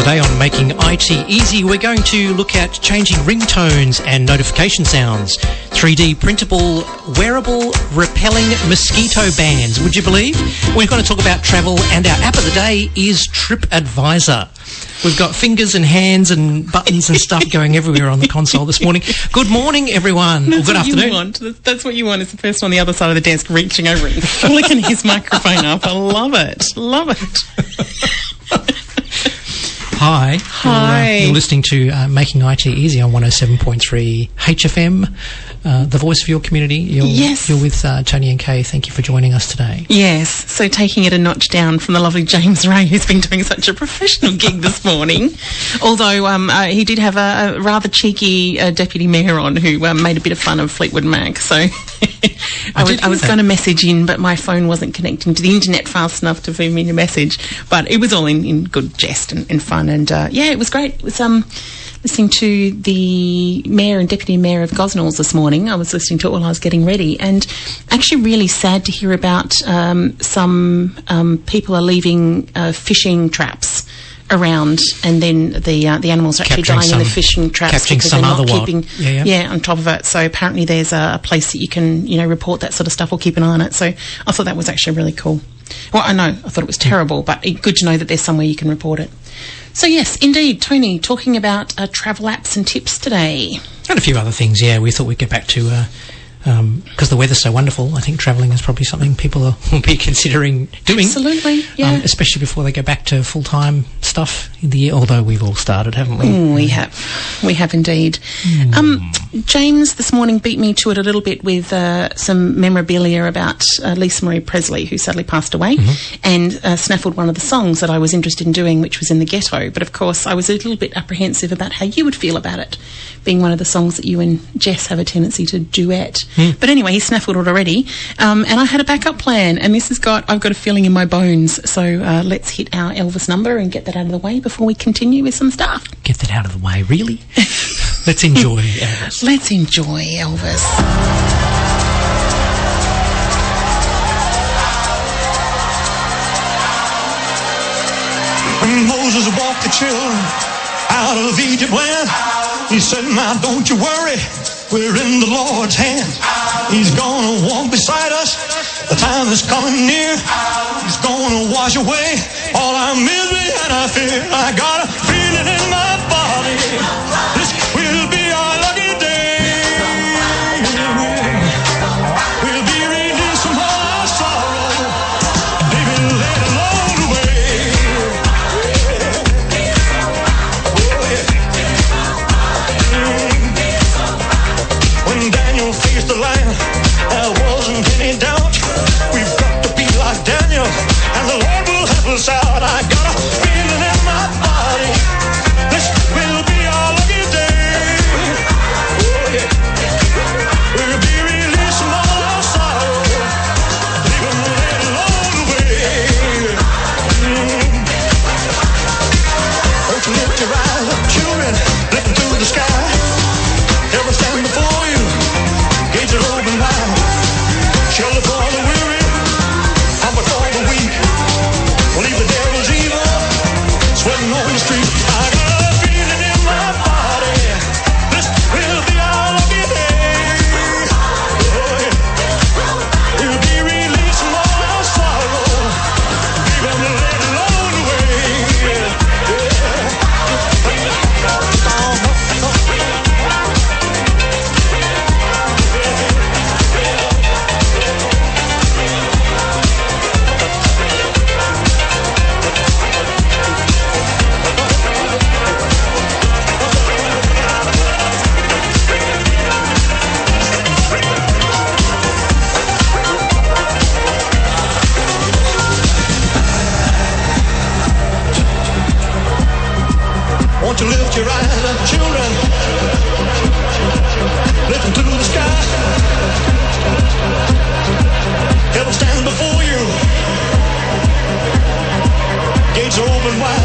Today on Making IT Easy, we're going to look at changing ringtones and notification sounds. 3D printable, wearable, repelling mosquito bands. Would you believe? We're going to talk about travel, and our app of the day is TripAdvisor. We've got fingers and hands and buttons and stuff going everywhere on the console this morning. Good morning, everyone. That's good afternoon. That's what you want, is the person on the other side of the desk reaching over and flicking his microphone up. I love it. Love it. Hi. You're listening to Making IT Easy on 107.3 HFM, the voice of your community. You're with Tony and Kay. Thank you for joining us today. Yes, so taking it a notch down from the lovely James Ray, who's been doing such a professional gig this morning. Although he did have a rather cheeky deputy mayor on who made a bit of fun of Fleetwood Mac. So I was going to message in, but my phone wasn't connecting to the internet fast enough to feed me a message. But it was all in good jest and fun. And it was great. It was listening to the mayor and deputy mayor of Gosnells this morning. I was listening to it while I was getting ready, and actually really sad to hear about some people are leaving fishing traps around, and then the animals are actually dying in the fishing traps because they're not keeping on top of it. So apparently there's a place that you can report that sort of stuff or keep an eye on it. So I thought that was actually really cool. Well, I thought it was terrible, but good to know that there's somewhere you can report it. So yes, indeed, Tony, talking about travel apps and tips today. And a few other things, we thought we'd get back to, because the weather's so wonderful, I think travelling is probably something people will be considering doing. Absolutely, yeah. Especially before they go back to full-time stuff in the year, although we've all started, haven't we? We have indeed. James this morning beat me to it a little bit with some memorabilia about Lisa Marie Presley, who sadly passed away, and snaffled one of the songs that I was interested in doing, which was In the Ghetto. But of course, I was a little bit apprehensive about how you would feel about it, being one of the songs that you and Jess have a tendency to duet. But anyway, he snaffled it already, and I had a backup plan, and I've got a feeling in my bones. So let's hit our Elvis number and get that out of the way before we continue with some stuff. Get that out of the way, really? Let's enjoy Elvis. Let's enjoy Elvis. When Moses walked the children out of Egypt land, he said, now don't you worry, we're in the Lord's hand. He's gonna walk beside us, the time is coming near. He's gonna wash away all our misery and our fear. I got a feeling in my body, this will be our lucky day. We'll be released from all our sorrow, baby, let alone away. When Daniel faced the lion, there wasn't any doubt. We've got to be like Daniel, and the Lord will help us out. I got a feeling in my body, this will be our lucky day. Oh, yeah. We'll be released from all our sorrow, leave them let alone away. Don't you lift your eyes up, children, looking to the sky. Ever stand before you, gates are open wide. Shelter for the weary, comfort for the weak. We'll leave the devil's evil sweating on the street. I got a feeling in my body, this will be our lucky day. Oh, yeah. We'll be released from all our sorrow, leave them let alone away. Won't you lift your eyes up, children, lifting to the sky. Heaven stands before you, gates are open wide.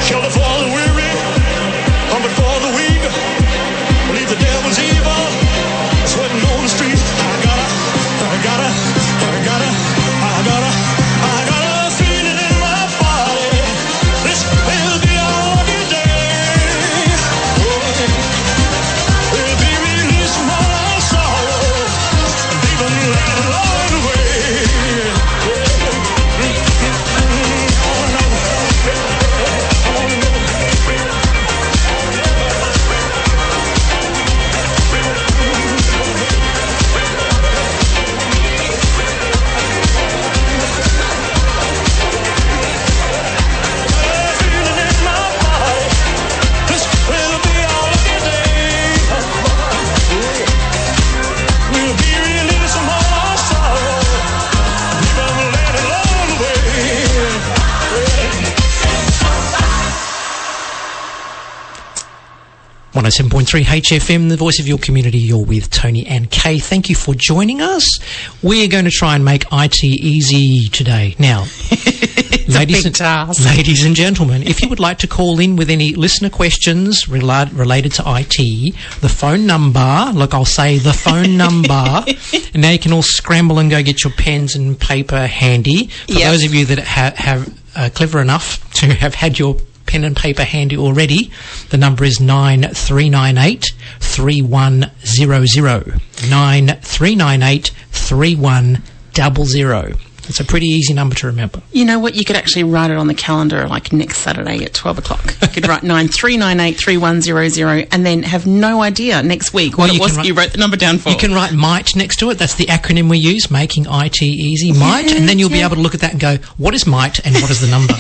Shelter for the weary, comfort for the weak. Leave the devil's evil sweating on the streets. I got a feeling in my body. 107.3 HFM, the voice of your community. You're with Tony and Kay. Thank you for joining us. We're going to try and make IT easy today. Now, ladies and gentlemen, if you would like to call in with any listener questions related to IT, the phone number, look, I'll say the phone number, and now you can all scramble and go get your pens and paper handy. For those of you that have clever enough to have had your pen and paper handy already, the number is 9398 3100. 9398 3100. It's a pretty easy number to remember. You know what? You could actually write it on the calendar like next Saturday at 12 o'clock. You could write 9398 3100 and then have no idea next week what it was you wrote the number down for. You can write MIGHT next to it. That's the acronym we use, Making IT Easy. MIGHT. And then you'll be able to look at that and go, what is MIGHT and what is the number?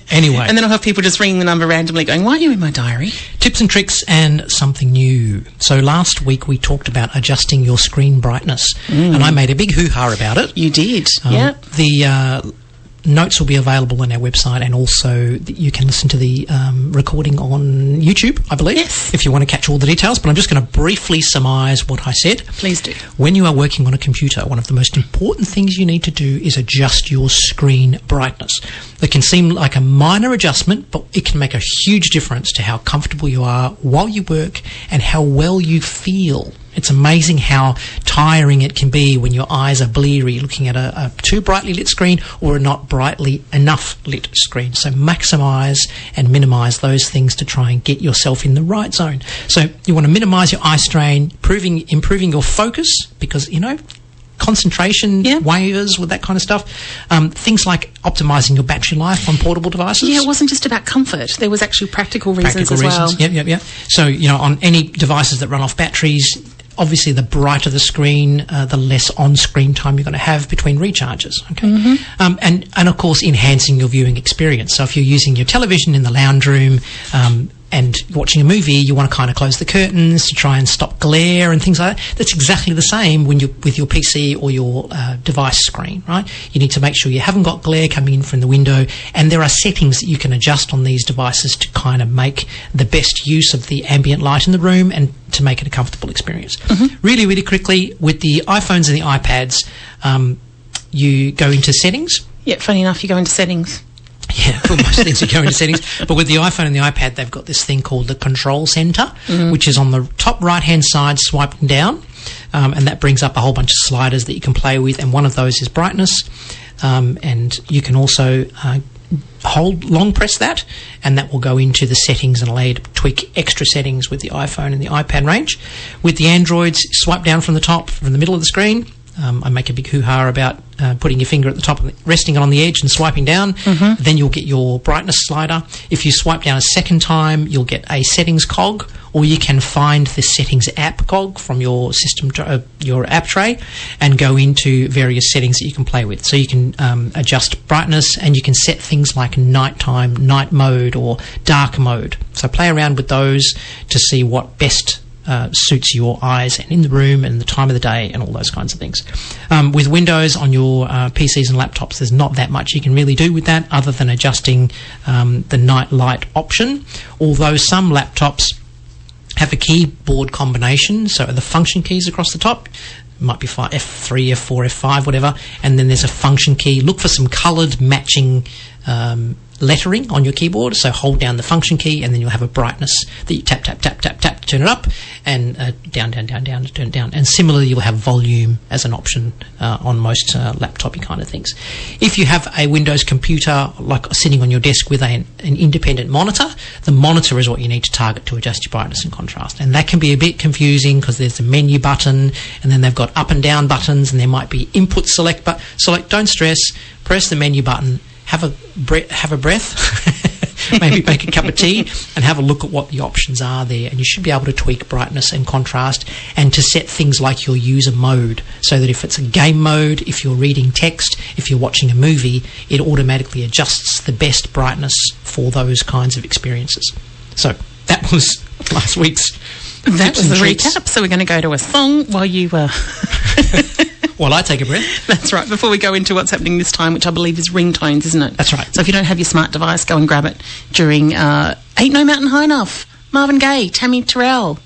Anyway. And then I'll have people just ringing the number randomly going, why are you in my diary? Tips and tricks and something new. So last week we talked about adjusting your screen brightness. And I made a big hoo-ha about it. You did, yeah. The notes will be available on our website, and also you can listen to the recording on YouTube, I believe, if you want to catch all the details. But I'm just going to briefly surmise what I said. Please do. When you are working on a computer, one of the most important things you need to do is adjust your screen brightness. It can seem like a minor adjustment, but it can make a huge difference to how comfortable you are while you work and how well you feel. It's amazing how tiring it can be when your eyes are bleary looking at a too brightly lit screen or a not brightly enough lit screen. So maximise and minimise those things to try and get yourself in the right zone. So you want to minimise your eye strain, improving your focus, because, you know, concentration waivers with that kind of stuff. Things like optimising your battery life on portable devices. Yeah, it wasn't just about comfort. There was actually practical reasons as well. Yep. So, you know, on any devices that run off batteries, obviously the brighter the screen, the less on-screen time you're going to have between recharges. Okay, and of course enhancing your viewing experience. So if you're using your television in the lounge room and watching a movie, you want to kind of close the curtains to try and stop glare and things like that. That's exactly the same when you're with your PC or your device screen, right? You need to make sure you haven't got glare coming in from the window, and there are settings that you can adjust on these devices to kind of make the best use of the ambient light in the room and to make it a comfortable experience. Really, really quickly, with the iPhones and the iPads, you go into settings. Yeah, funny enough, you go into settings. Yeah, for most things you go into settings. But with the iPhone and the iPad, they've got this thing called the Control Center, which is on the top right-hand side, swiping down, and that brings up a whole bunch of sliders that you can play with, and one of those is brightness, and you can also long press that, and that will go into the settings and allow you to tweak extra settings with the iPhone and the iPad range. With the Androids, swipe down from the top, from the middle of the screen. I make a big hoo-ha about putting your finger at the top, resting it on the edge and swiping down. Then you'll get your brightness slider. If you swipe down a second time, you'll get a settings cog, or you can find the settings app cog from your system, your app tray, and go into various settings that you can play with. So you can adjust brightness, and you can set things like nighttime, night mode, or dark mode. So play around with those to see what best suits your eyes and in the room and the time of the day and all those kinds of things. With Windows on your PCs and laptops, there's not that much you can really do with that other than adjusting the night light option, although some laptops have a keyboard combination, so the function keys across the top. Might be F3, F4, F5, whatever, and then there's a function key. Look for some coloured matching lettering on your keyboard, so hold down the function key and then you'll have a brightness that you tap, tap, tap, tap, tap to turn it up, and down, down, down, down to turn it down. And similarly, you'll have volume as an option on most laptopy kind of things. If you have a Windows computer, like sitting on your desk with an independent monitor, the monitor is what you need to target to adjust your brightness and contrast. And that can be a bit confusing because there's a menu button, and then they've got up and down buttons, and there might be input select, but don't stress, press the menu button, have a breath, maybe make a cup of tea, and have a look at what the options are there. And you should be able to tweak brightness and contrast, and to set things like your user mode, so that if it's a game mode, if you're reading text, if you're watching a movie, it automatically adjusts the best brightness for those kinds of experiences. So that was last week's. That was the recap. So we're going to go to a song while you While I take a breath. That's right. Before we go into what's happening this time, which I believe is ringtones, isn't it? That's right. So if you don't have your smart device, go and grab it during Ain't No Mountain High Enough Marvin Gaye, Tammy Terrell.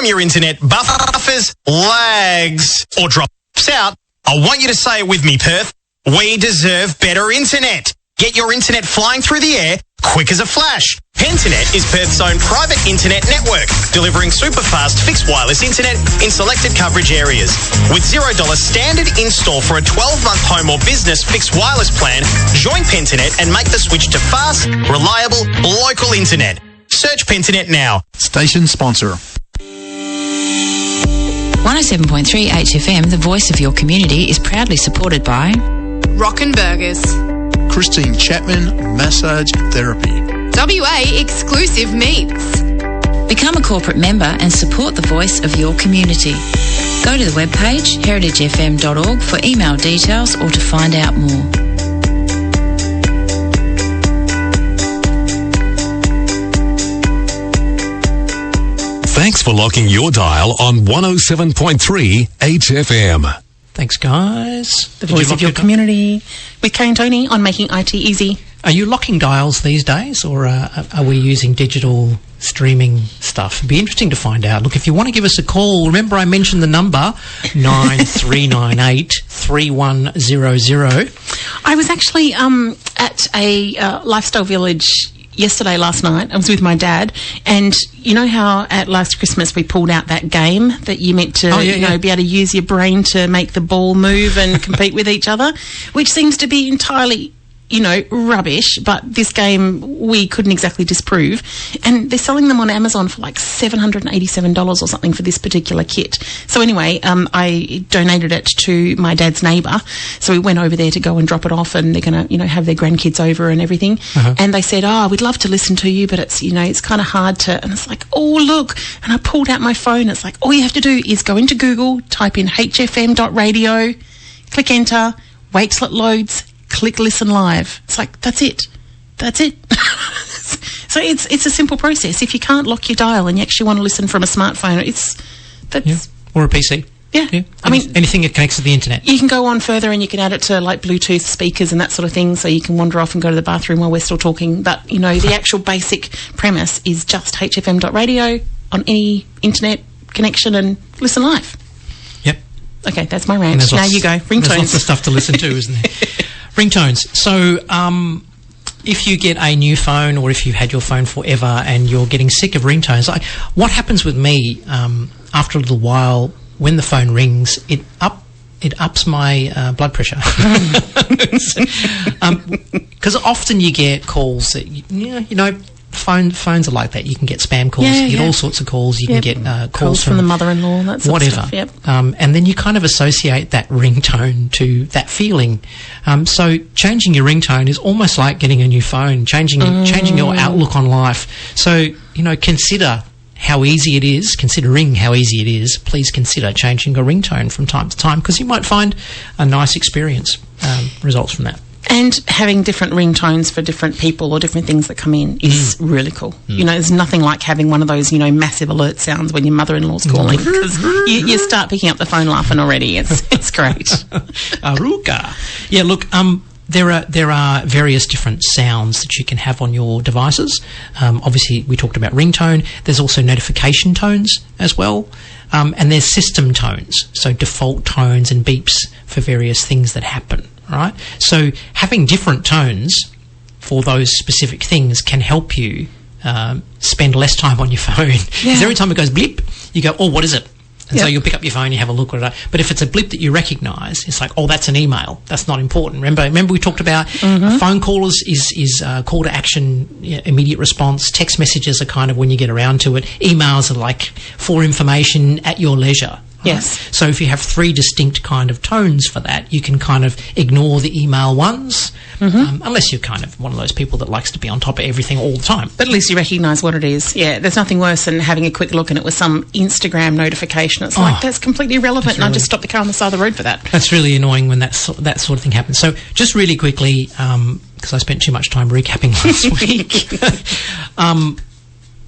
Your internet buffers, lags, or drops out, I want you to say it with me, Perth. We deserve better internet. Get your internet flying through the air quick as a flash. Pentanet is Perth's own private internet network, delivering super fast fixed wireless internet in selected coverage areas. With $0 standard install for a 12-month home or business fixed wireless plan, join Pentanet and make the switch to fast, reliable, local internet. Search Pentanet now. Station sponsor. 107.3 HFM, the voice of your community, is proudly supported by Rockin' Burgers, Christine Chapman Massage Therapy, WA Exclusive Meats. Become a corporate member and support the voice of your community. Go to the webpage heritagefm.org for email details or to find out more. Thanks for locking your dial on 107.3 HFM. Thanks, guys. The voice of your community with Kay and Tony on Making IT Easy. Are you locking dials these days, or are we using digital streaming stuff? It'd be interesting to find out. Look, if you want to give us a call, remember I mentioned the number 9398 3100. I was actually at a lifestyle village last night. I was with my dad, and you know how at last Christmas we pulled out that game that you meant to be able to use your brain to make the ball move and compete with each other, which seems to be entirely rubbish, but this game we couldn't exactly disprove. And they're selling them on Amazon for like $787 or something for this particular kit. So anyway, I donated it to my dad's neighbour. So we went over there to go and drop it off, and they're going to, have their grandkids over and everything. And they said, we'd love to listen to you, but it's, it's kind of hard to, and it's like, oh, look. And I pulled out my phone. It's like, all you have to do is go into Google, type in hfm.radio, click enter, wait till it loads, click listen live. It's like, that's it. So it's a simple process. If you can't lock your dial and you actually want to listen from a smartphone, or a PC. Yeah. I mean, anything that connects to the internet. you can go on further and you can add it to like Bluetooth speakers and that sort of thing, so you can wander off and go to the bathroom while we're still talking. But, you know, the actual basic premise is just hfm.radio on any internet connection and listen live. Yep. Okay, that's my rant. Now you go. There's Ringtones. lots of stuff to listen to, isn't there? Ringtones. So, if you get a new phone, or if you've had your phone forever and you're getting sick of ringtones, what happens with me after a little while, when the phone rings, it ups my blood pressure. Because often you get calls that, you know, phones are like that. You can get spam calls, you get all sorts of calls. You can get calls from the mother-in-law, that sort whatever. of stuff. Yep. And then you kind of associate that ringtone to that feeling. So changing your ringtone is almost like getting a new phone, changing your outlook on life. So, you know, considering how easy it is, please consider changing your ringtone from time to time, because you might find a nice experience results from that. And having different ringtones for different people or different things that come in is really cool. You know, there's nothing like having one of those, you know, massive alert sounds when your mother-in-law's calling, because you start picking up the phone laughing already. It's great. Aruka. Yeah, look, there are various different sounds that you can have on your devices. Obviously, we talked about ringtone. There's also notification tones as well. And there's system tones, so default tones and beeps for various things that happen, right? So having different tones for those specific things can help you spend less time on your phone. Because every time it goes blip, you go, oh, what is it? And so you'll pick up your phone, you have a look at it. But if it's a blip that you recognise, it's like, oh, that's an email. That's not important. Remember we talked about a phone call is call to action, immediate response. Text messages are kind of when you get around to it. Emails are like for information at your leisure. Yes. So if you have three distinct kind of tones for that, you can kind of ignore the email ones, unless you're kind of one of those people that likes to be on top of everything all the time. But at least you recognise what it is. Yeah, there's nothing worse than having a quick look and it was some Instagram notification. It's like, that's completely irrelevant, and I just stopped the car on the side of the road for that. That's really annoying when that sort of thing happens. So just really quickly, because I spent too much time recapping last week,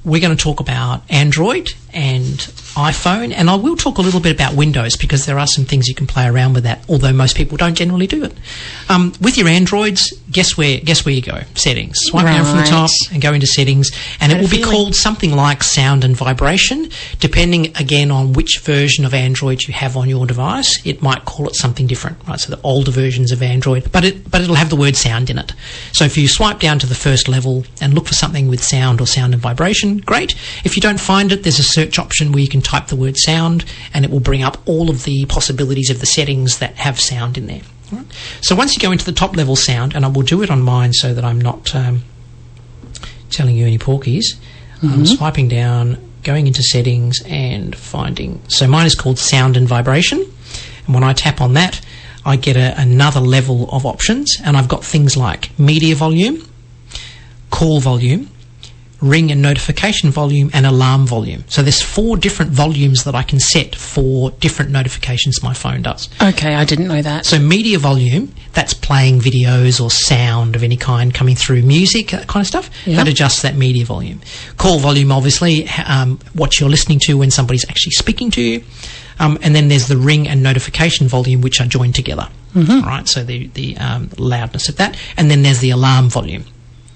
we're going to talk about Android and iPhone, and I will talk a little bit about Windows, because there are some things you can play around with that, although most people don't generally do it. With your Androids, guess where you go? Settings. Swipe down from the top and go into settings, and it will be called something like sound and vibration, depending again on which version of Android you have on your device. It might call it something different, right? So the older versions of Android, but it'll have the word sound in it. So if you swipe down to the first level and look for something with sound or sound and vibration, great. If you don't find it, there's a search option where you can type the word sound, and it will bring up all of the possibilities of the settings that have sound in there. Right. So once you go into the top level sound, and I will do it on mine so that I'm not telling you any porkies, I'm swiping down, going into settings and finding, so mine is called sound and vibration, and when I tap on that I get another level of options, and I've got things like media volume, call volume, ring and notification volume, and alarm volume. So there's 4 different volumes that I can set for different notifications my phone does. Okay, I didn't know that. So media volume, that's playing videos or sound of any kind coming through, music, that kind of stuff. That adjusts that media volume. Call volume, obviously, what you're listening to when somebody's actually speaking to you. And then there's the ring and notification volume, which are joined together. Right, so the loudness of that. And then there's the alarm volume.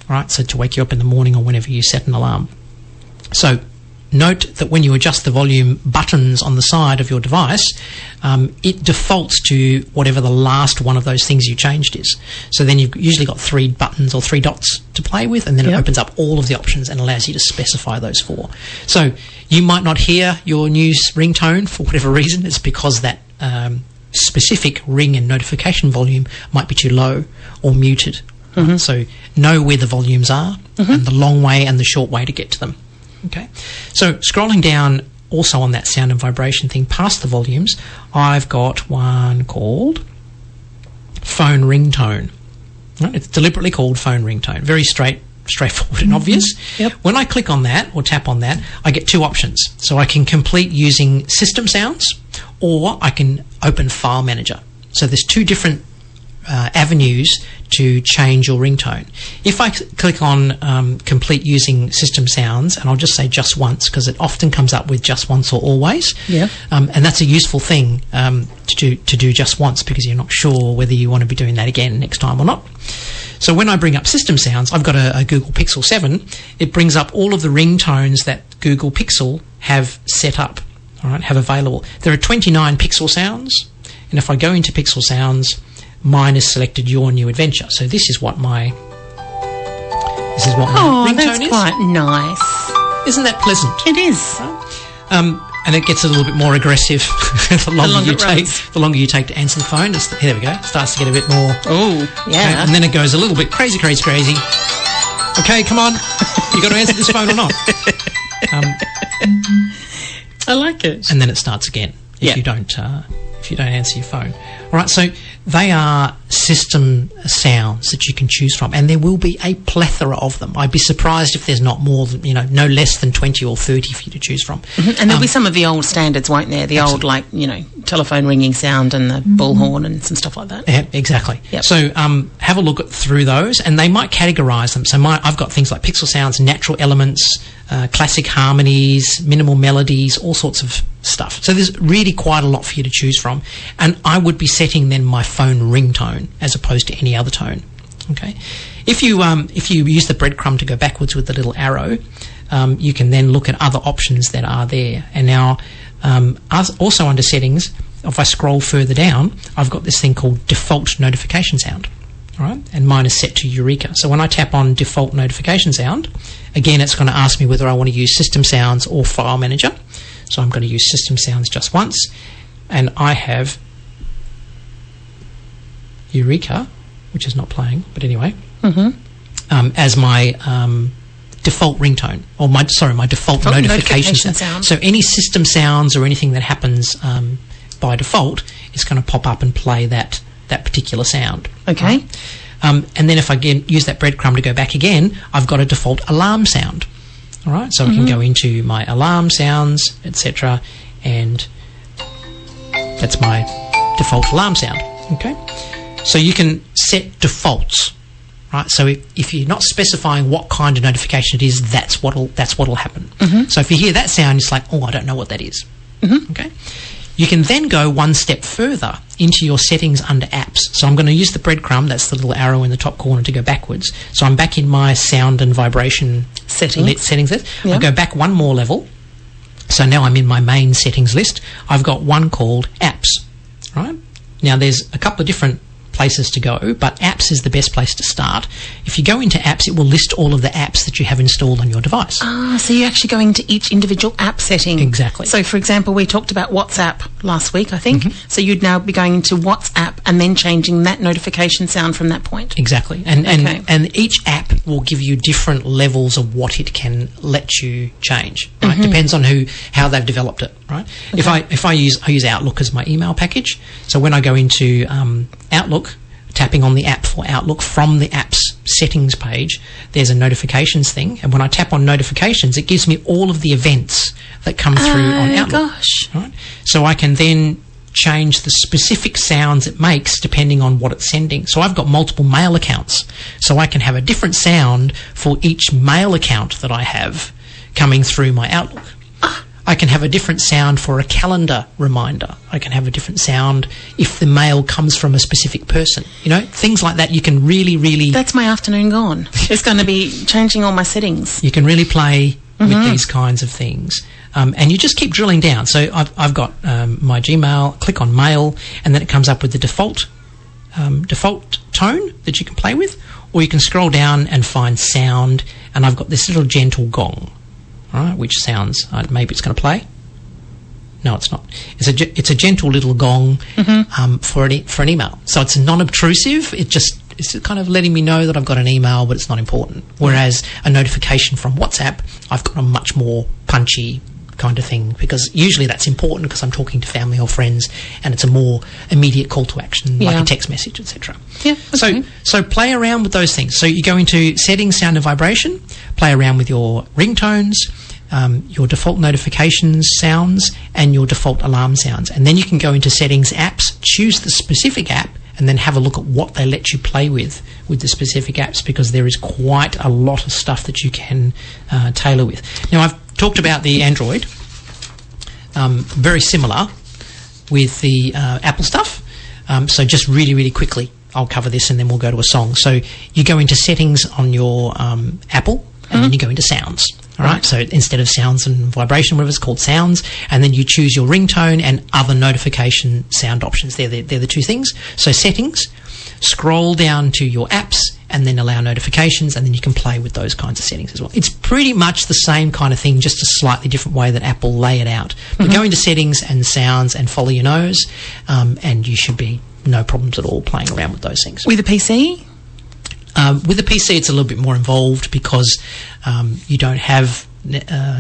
Right, so to wake you up in the morning or whenever you set an alarm. So note that when you adjust the volume buttons on the side of your device, it defaults to whatever the last one of those things you changed is. So then you've usually got 3 buttons or 3 dots to play with, and then it opens up all of the options and allows you to specify those 4. So you might not hear your new ringtone for whatever reason. It's because that specific ring and notification volume might be too low or muted. So know where the volumes are, and the long way and the short way to get to them. Okay, so scrolling down also on that sound and vibration thing past the volumes, I've got one called phone ringtone. Right? It's deliberately called phone ringtone. Very straightforward and obvious. When I click on that or tap on that, I get 2 options. So I can complete using system sounds, or I can open File Manager. So there's 2 different avenues to change your ringtone. If I click on complete using system sounds, and I'll just say just once, because it often comes up with just once or always. Yeah. And that's a useful thing to do just once, because you're not sure whether you want to be doing that again next time or not. So when I bring up system sounds, I've got a Google Pixel 7. It brings up all of the ringtones that Google Pixel have set up, all right, have available. There are 29 Pixel sounds, and if I go into Pixel sounds, mine is selected Your New Adventure. So this is what my ringtone that's is. quite nice. Isn't that pleasant? It is. And it gets a little bit more aggressive the longer you take to answer the phone. There we go. It starts to get a bit more. Oh, yeah. And then it goes a little bit crazy. Okay, come on. You got to answer this phone or not? I like it. And then it starts again if you don't answer your phone. All right, so they are system sounds that you can choose from, and there will be a plethora of them. I'd be surprised if there's not more than, no less than 20 or 30 for you to choose from. Mm-hmm. And there'll be some of the old standards, won't there? The absolutely. Old, telephone ringing sound and the bullhorn and some stuff like that. Yeah, exactly. Yep. So have a look through those, and they might categorise them. So I've got things like Pixel Sounds, natural elements, classic harmonies, minimal melodies, all sorts of stuff. So there's really quite a lot for you to choose from, and I would be setting then my phone ringtone as opposed to any other tone. Okay, if you use the breadcrumb to go backwards with the little arrow, you can then look at other options that are there. And now also under settings, if I scroll further down, I've got this thing called default notification sound. All right, and mine is set to Eureka. So when I tap on default notification sound, again, it's going to ask me whether I want to use system sounds or file manager. So I'm going to use system sounds just once, and I have Eureka, which is not playing, but anyway, as my default ringtone, or my default notification sound. So any system sounds or anything that happens by default is going to pop up and play that particular sound. Okay. Right? And then if I use that breadcrumb to go back again, I've got a default alarm sound. All right, so I can go into my alarm sounds, etc., and that's my default alarm sound. Okay, so you can set defaults, right? So if you're not specifying what kind of notification it is, that's what'll happen. So if you hear that sound, it's like, oh, I don't know what that is. Okay. You can then go one step further into your settings under apps. So I'm going to use the breadcrumb, that's the little arrow in the top corner, to go backwards. So I'm back in my sound and vibration settings list. I go back one more level. So now I'm in my main settings list. I've got one called apps, right? Now there's a couple of different places to go, but apps is the best place to start. If you go into apps, it will list all of the apps that you have installed on your device. So you're actually going to each individual app setting. Exactly. So for example, we talked about WhatsApp last week, I think. So you'd now be going into WhatsApp and then changing that notification sound from that point. Exactly. And each app will give you different levels of what it can let you change. Right? Depends on how they've developed it, right? Okay. If I use Outlook as my email package, so when I go into Outlook, tapping on the app for Outlook from the app's settings page, there's a notifications thing, and when I tap on notifications, it gives me all of the events that come through on Outlook. Gosh. Right? So I can then change the specific sounds it makes depending on what it's sending. So I've got multiple mail accounts, so I can have a different sound for each mail account that I have coming through my Outlook. I can have a different sound for a calendar reminder. I can have a different sound if the mail comes from a specific person. Things like that you can really... That's my afternoon gone. It's going to be changing all my settings. You can really play with these kinds of things. And you just keep drilling down. So I've got my Gmail, click on mail, and then it comes up with the default tone that you can play with, or you can scroll down and find sound, and I've got this little gentle gong. Right, which sounds maybe it's going to play. No, it's not. It's a gentle little gong for an email. So it's non-obtrusive. It's kind of letting me know that I've got an email, but it's not important. Whereas a notification from WhatsApp, I've got a much more punchy kind of thing, because usually that's important because I'm talking to family or friends, and it's a more immediate call to action, like a text message, etc. Yeah. Okay. So play around with those things. So you go into settings, sound and vibration, play around with your ringtones, your default notifications sounds, and your default alarm sounds. And then you can go into settings, apps, choose the specific app, and then have a look at what they let you play with the specific apps, because there is quite a lot of stuff that you can tailor with. Now, I've talked about the Android, very similar with the Apple stuff. So just really, really quickly, I'll cover this and then we'll go to a song. So you go into settings on your Apple, and then you go into sounds. All right, so instead of sounds and vibration, whatever it's called, sounds, and then you choose your ringtone and other notification sound options. They're the two things. So settings, scroll down to your apps, and then allow notifications, and then you can play with those kinds of settings as well. It's pretty much the same kind of thing, just a slightly different way that Apple lay it out. But go into settings and sounds and follow your nose, and you should be no problems at all playing around with those things. With a PC? With the PC, it's a little bit more involved because you don't have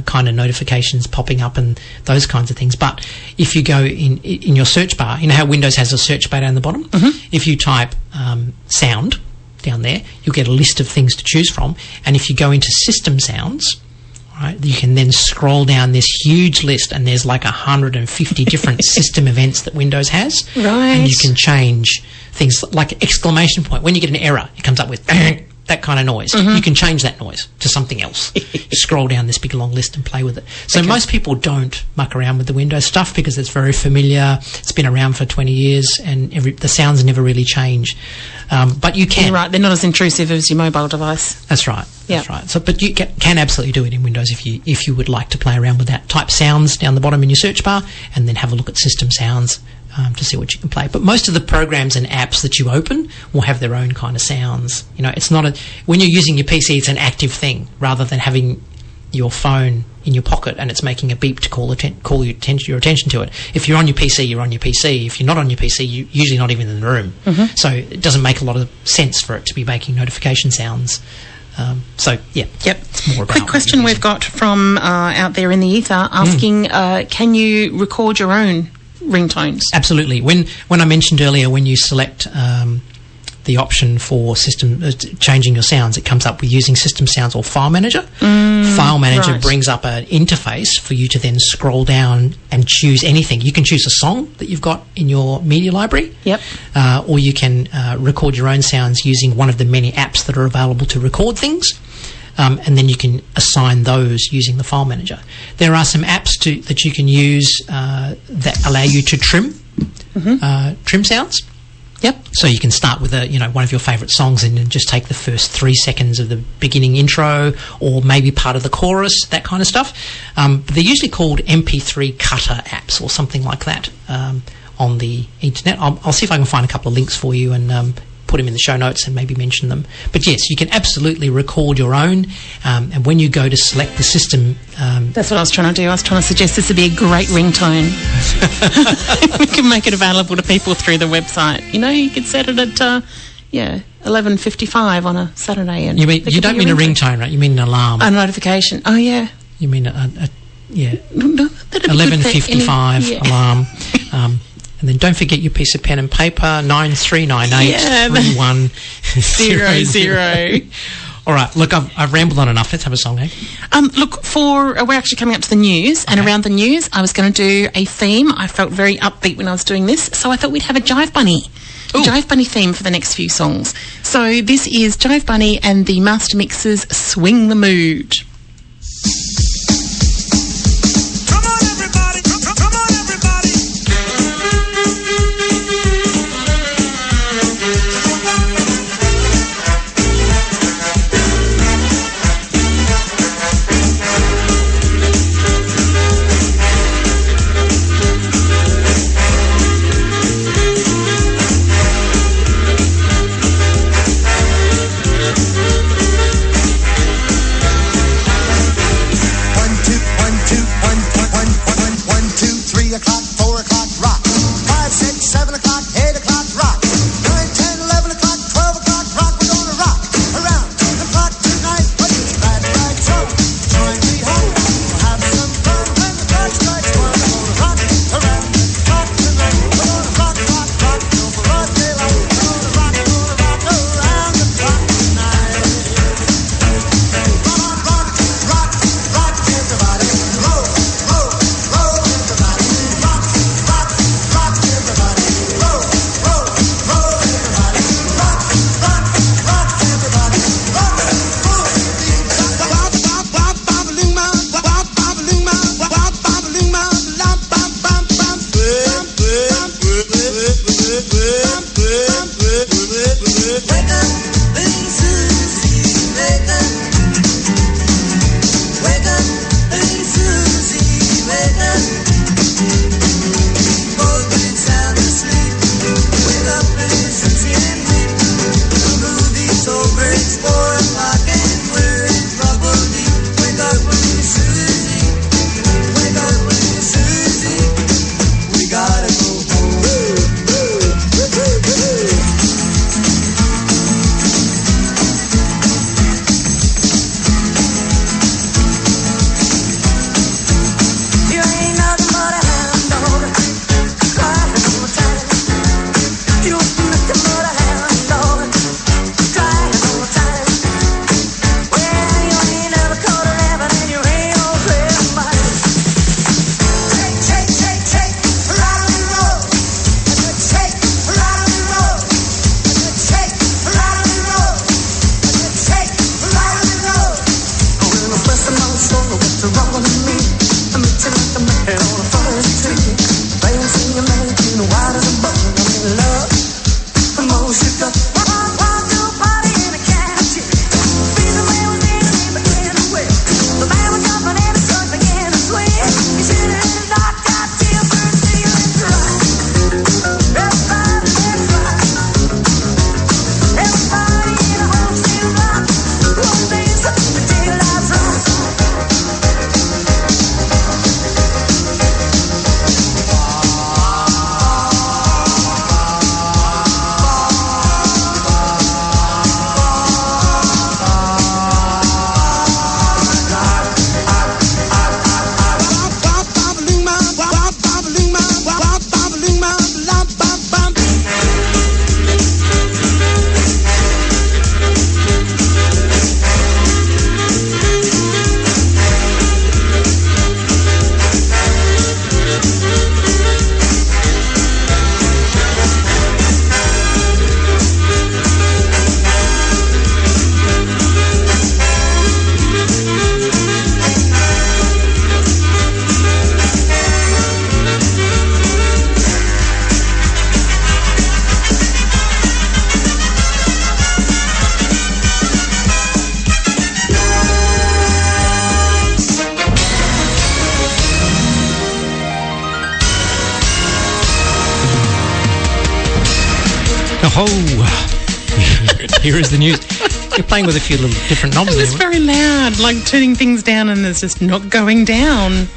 kind of notifications popping up and those kinds of things. But if you go in your search bar, you know how Windows has a search bar down the bottom? If you type sound down there, you'll get a list of things to choose from. And if you go into system sounds, right, you can then scroll down this huge list, and there's like 150 different system events that Windows has. Right. And you can change things like exclamation point. When you get an error, it comes up with that kind of noise. You can change that noise to something else. Scroll down this big long list and play with it. So most people don't muck around with the Windows stuff because it's very familiar. It's been around for 20 years and the sounds never really change. But you can. You're right, they're not as intrusive as your mobile device. That's right. That's right. So, but you can absolutely do it in Windows if you would like to play around with that. Type sounds down the bottom in your search bar and then have a look at system sounds to see what you can play. But most of the programs and apps that you open will have their own kind of sounds. You know, it's not when you're using your PC, it's an active thing rather than having your phone in your pocket and it's making a beep to call your attention to it. If you're on your PC, you're on your PC. If you're not on your PC, you're usually not even in the room. So it doesn't make a lot of sense for it to be making notification sounds. It's more about quick question we've got from out there in the ether asking, can you record your own ringtones? Absolutely. When I mentioned earlier, when you select the option for system changing your sounds, it comes up with using system sounds or file manager. File manager brings up an interface for you to then scroll down and choose anything. You can choose a song that you've got in your media library, or you can record your own sounds using one of the many apps that are available to record things. And then you can assign those using the file manager. There are some apps that you can use that allow you to trim sounds. So you can start with one of your favourite songs and then just take the first 3 seconds of the beginning intro, or maybe part of the chorus, that kind of stuff. They're usually called MP3 cutter apps or something like that on the internet. I'll see if I can find a couple of links for you and put them in the show notes and maybe mention them. But yes, you can absolutely record your own, and when you go to select the system... That's what I was trying to do. I was trying to suggest this would be a great ringtone. We can make it available to people through the website. You know, you could set it at 11:55 on a Saturday. And you don't mean a ringtone, right? You mean an alarm. A notification. Oh, yeah. You mean 11:55 alarm. And then don't forget your piece of pen and paper, 9398 3100. All right, look, I've rambled on enough. Let's have a song, eh? Look, we're actually coming up to the news, and around the news, I was going to do a theme. I felt very upbeat when I was doing this, so I thought we'd have a Jive Bunny. Jive Bunny theme for the next few songs. So this is Jive Bunny and the Master Mixers' Swing the Mood. Oh, here is the news. You're playing with a few little different knobs there. It's very loud, like turning things down and it's just not going down.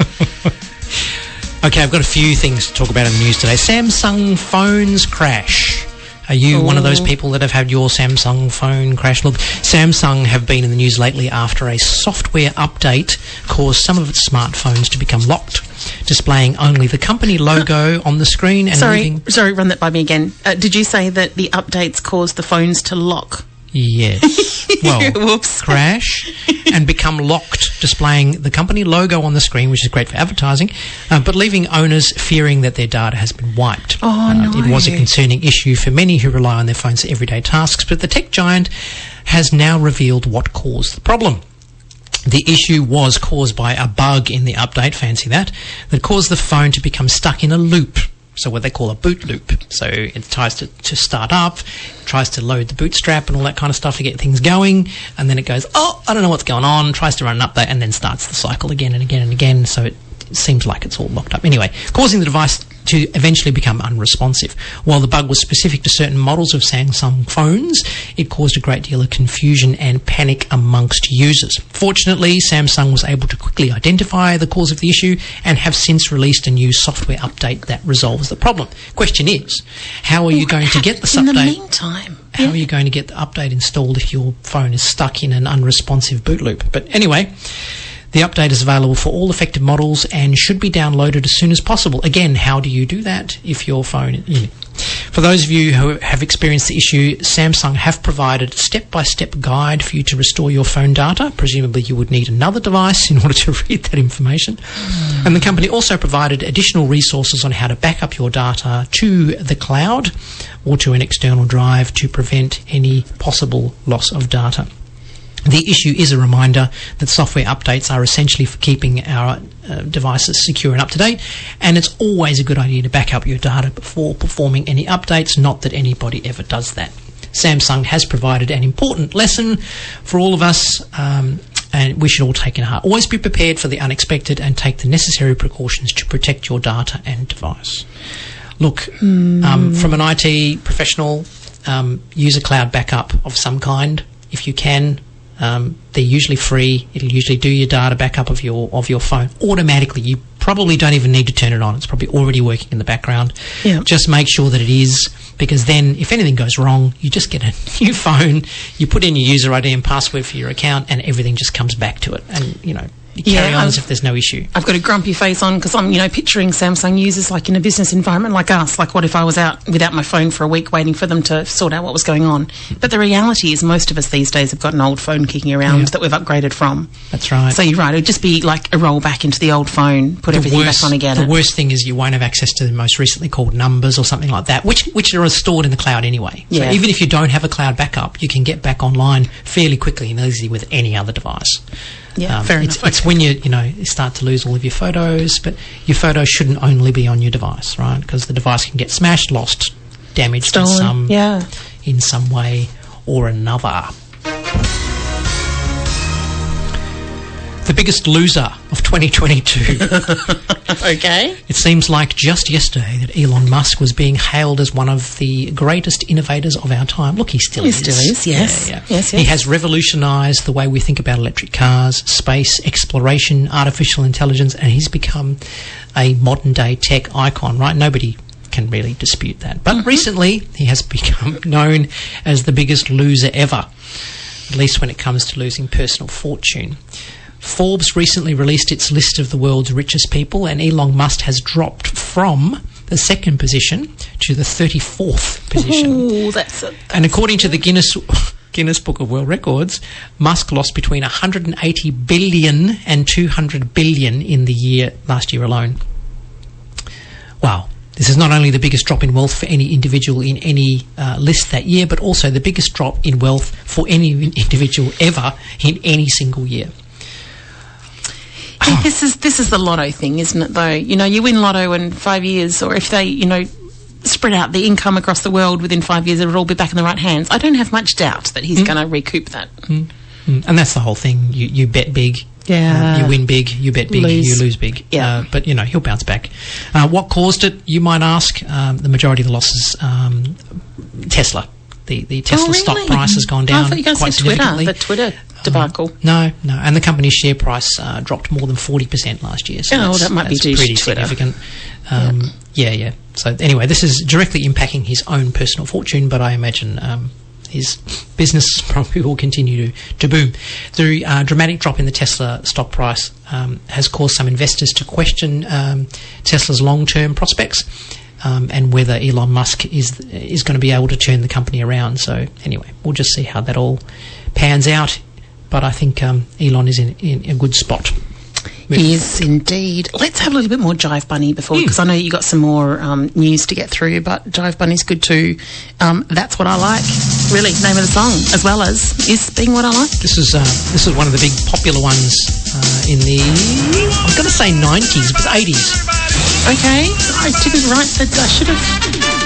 Okay, I've got a few things to talk about in the news today. Samsung phones crash. Are you one of those people that have had your Samsung phone crash? Look, Samsung have been in the news lately after a software update caused some of its smartphones to become locked, displaying only the company logo on the screen. And Sorry, run that by me again. Did you say that the updates caused the phones to lock? Yes. Well, Whoops. Crash and become locked, displaying the company logo on the screen, which is great for advertising, but leaving owners fearing that their data has been wiped. Oh, no. It was a concerning issue for many who rely on their phones for everyday tasks, but the tech giant has now revealed what caused the problem. The issue was caused by a bug in the update, fancy that caused the phone to become stuck in a loop. So what they call a boot loop. So it tries to start up, tries to load the bootstrap and all that kind of stuff to get things going, and then it goes, oh, I don't know what's going on, tries to run an update, and then starts the cycle again and again and again. So it seems like it's all locked up. Anyway, causing the device to eventually become unresponsive. While the bug was specific to certain models of Samsung phones, it caused a great deal of confusion and panic amongst users. Fortunately, Samsung was able to quickly identify the cause of the issue and have since released a new software update that resolves the problem. Question is, how are you going to get this update? In the meantime. How are you going to get the update installed if your phone is stuck in an unresponsive boot loop? But anyway, the update is available for all affected models and should be downloaded as soon as possible. Again, how do you do that if your phone... For those of you who have experienced the issue, Samsung have provided a step-by-step guide for you to restore your phone data. Presumably you would need another device in order to read that information. And the company also provided additional resources on how to back up your data to the cloud or to an external drive to prevent any possible loss of data. The issue is a reminder that software updates are essentially for keeping our devices secure and up to date, and it's always a good idea to back up your data before performing any updates, not that anybody ever does that. Samsung has provided an important lesson for all of us, and we should all take it to heart. Always be prepared for the unexpected and take the necessary precautions to protect your data and device. Look, from an IT professional, use a cloud backup of some kind if you can. They're usually free. It'll usually do your data backup of your phone automatically. You probably don't even need to turn it on. It's probably already working in the background. Yeah. Just make sure that it is, because then if anything goes wrong, you just get a new phone, you put in your user ID and password for your account, and everything just comes back to it. And, you carry on as if there's no issue. I've got a grumpy face on because I'm, picturing Samsung users like in a business environment like us. Like, what if I was out without my phone for a week waiting for them to sort out what was going on? But the reality is most of us these days have got an old phone kicking around that we've upgraded from. That's right. So you're right. It would just be like a roll back into the old phone, put everything back on again. The worst thing is you won't have access to the most recently called numbers or something like that, which are stored in the cloud anyway. So even if you don't have a cloud backup, you can get back online fairly quickly and easily with any other device. Yeah, fair enough. It's when you start to lose all of your photos, but your photos shouldn't only be on your device, right? Because the device can get smashed, lost, damaged, stolen, in some way or another. The biggest loser of 2022. Okay. It seems like just yesterday that Elon Musk was being hailed as one of the greatest innovators of our time. Look, he still is, yes. Yeah. Yes. He has revolutionised the way we think about electric cars, space, exploration, artificial intelligence, and he's become a modern-day tech icon, right? Nobody can really dispute that. But recently, he has become known as the biggest loser ever, at least when it comes to losing personal fortune. Forbes recently released its list of the world's richest people, and Elon Musk has dropped from the second position to the 34th position. Ooh, and according to the Guinness Book of World Records, Musk lost between 180 billion and 200 billion in the last year alone. Wow. This is not only the biggest drop in wealth for any individual in any list that year, but also the biggest drop in wealth for any individual ever in any single year. Yeah, this is the lotto thing, isn't it, though? You win lotto in 5 years, or if they, spread out the income across the world within 5 years, it'll all be back in the right hands. I don't have much doubt that he's going to recoup that. And that's the whole thing. You bet big. Yeah. You win big, you bet big, you lose big. Yeah. But, he'll bounce back. What caused it, you might ask? The majority of the losses, Tesla. The Tesla stock price has gone down I thought you were going to say significantly. The Twitter debacle. No. And the company's share price dropped more than 40% last year. So that might be due pretty to Twitter. Significant. Yeah. So anyway, this is directly impacting his own personal fortune, but I imagine his business probably will continue to boom. The dramatic drop in the Tesla stock price has caused some investors to question Tesla's long-term prospects. And whether Elon Musk is going to be able to turn the company around. So anyway, we'll just see how that all pans out. But I think Elon is in a good spot. He is indeed. Let's have a little bit more Jive Bunny before, because I know you got some more news to get through, but Jive Bunny's good too. That's What I Like, really, name of the song, as well as Is Being What I Like. This is one of the big popular ones in the, I'm going to say 90s, but 80s. Okay, I didn't write that. I should have.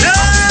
Yeah!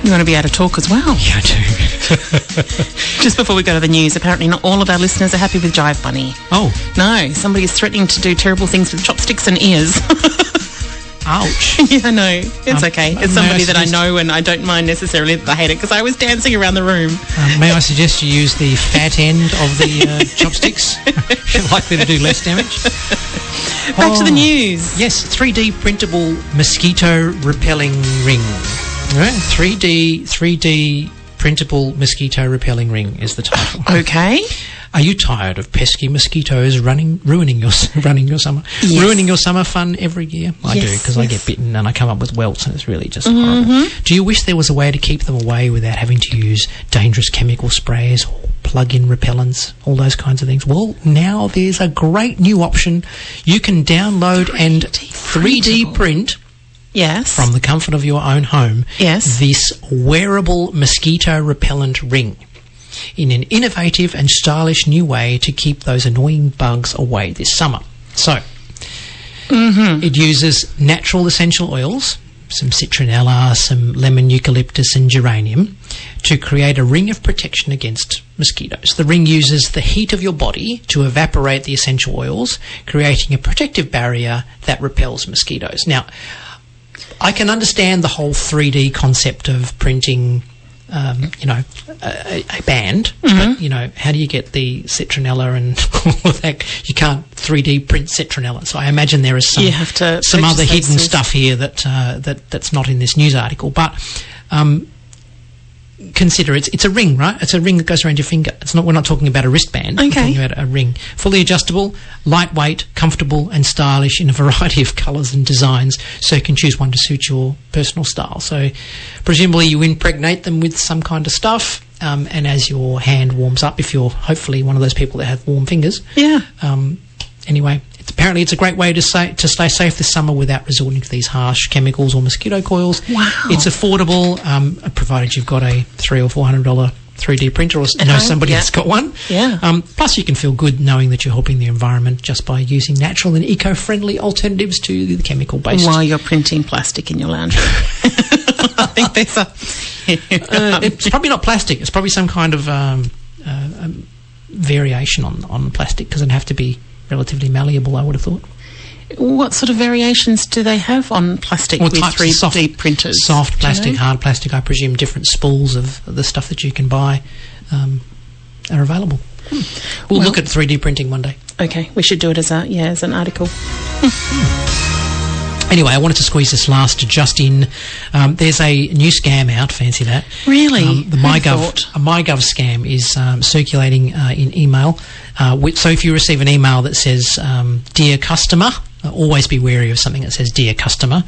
You want to be able to talk as well. Yeah, I do. Just before we go to the news, apparently not all of our listeners are happy with Jive Bunny. Oh. No, somebody is threatening to do terrible things with chopsticks and ears. Ouch. Yeah, I know. It's okay. It's somebody that I suggest- know, and I don't mind necessarily that they hate it, because I was dancing around the room. May I suggest you use the fat end of the chopsticks? You're likely to do less damage. Back to the news. Yes, 3D printable mosquito repelling ring. Right? 3D printable mosquito repelling ring is the title. Okay. Are you tired of pesky mosquitoes ruining your summer? Yes. Ruining your summer fun every year? I do, because I get bitten and I come up with welts, and it's really just horrible. Do you wish there was a way to keep them away without having to use dangerous chemical sprays or plug-in repellents, all those kinds of things? Well, now there's a great new option. You can download and 3D print Yes. from the comfort of your own home this wearable mosquito repellent ring, in an innovative and stylish new way to keep those annoying bugs away this summer. So, it uses natural essential oils, some citronella, some lemon eucalyptus and geranium, to create a ring of protection against mosquitoes. The ring uses the heat of your body to evaporate the essential oils, creating a protective barrier that repels mosquitoes. Now, I can understand the whole 3D concept of printing a band, but, how do you get the citronella and all of that? You can't 3D print citronella. So I imagine there is some, You have to some other purchase hidden those stuff here that's not in this news article. But consider it's a ring, right? It's a ring that goes around your finger. We're not talking about a wristband. Okay. We're talking about a ring. Fully adjustable, lightweight, comfortable and stylish in a variety of colours and designs, so you can choose one to suit your personal style. So presumably you impregnate them with some kind of stuff, and as your hand warms up, if you're hopefully one of those people that have warm fingers. Yeah. Anyway, apparently it's a great way to stay safe this summer without resorting to these harsh chemicals or mosquito coils. Wow. It's affordable, provided you've got a $300 or $400 3D printer or know somebody that's got one. Yeah. Plus you can feel good knowing that you're helping the environment just by using natural and eco-friendly alternatives to the chemical-based. While you're printing plastic in your lounge room. I think there's a... it's probably not plastic. It's probably some kind of variation on plastic, because it'd have to be relatively malleable, I would have thought. What sort of variations do they have on plastic with types of 3D printers? Soft plastic, Do you know? hard plastic, I presume different spools of the stuff that you can buy are available. We'll look at 3D printing one day. Okay, we should do it as an article. Anyway, I wanted to squeeze this last just in. There's a new scam out, fancy that. Really? The MyGov scam is circulating in email. So if you receive an email that says, Dear Customer, always be wary of something that says Dear Customer.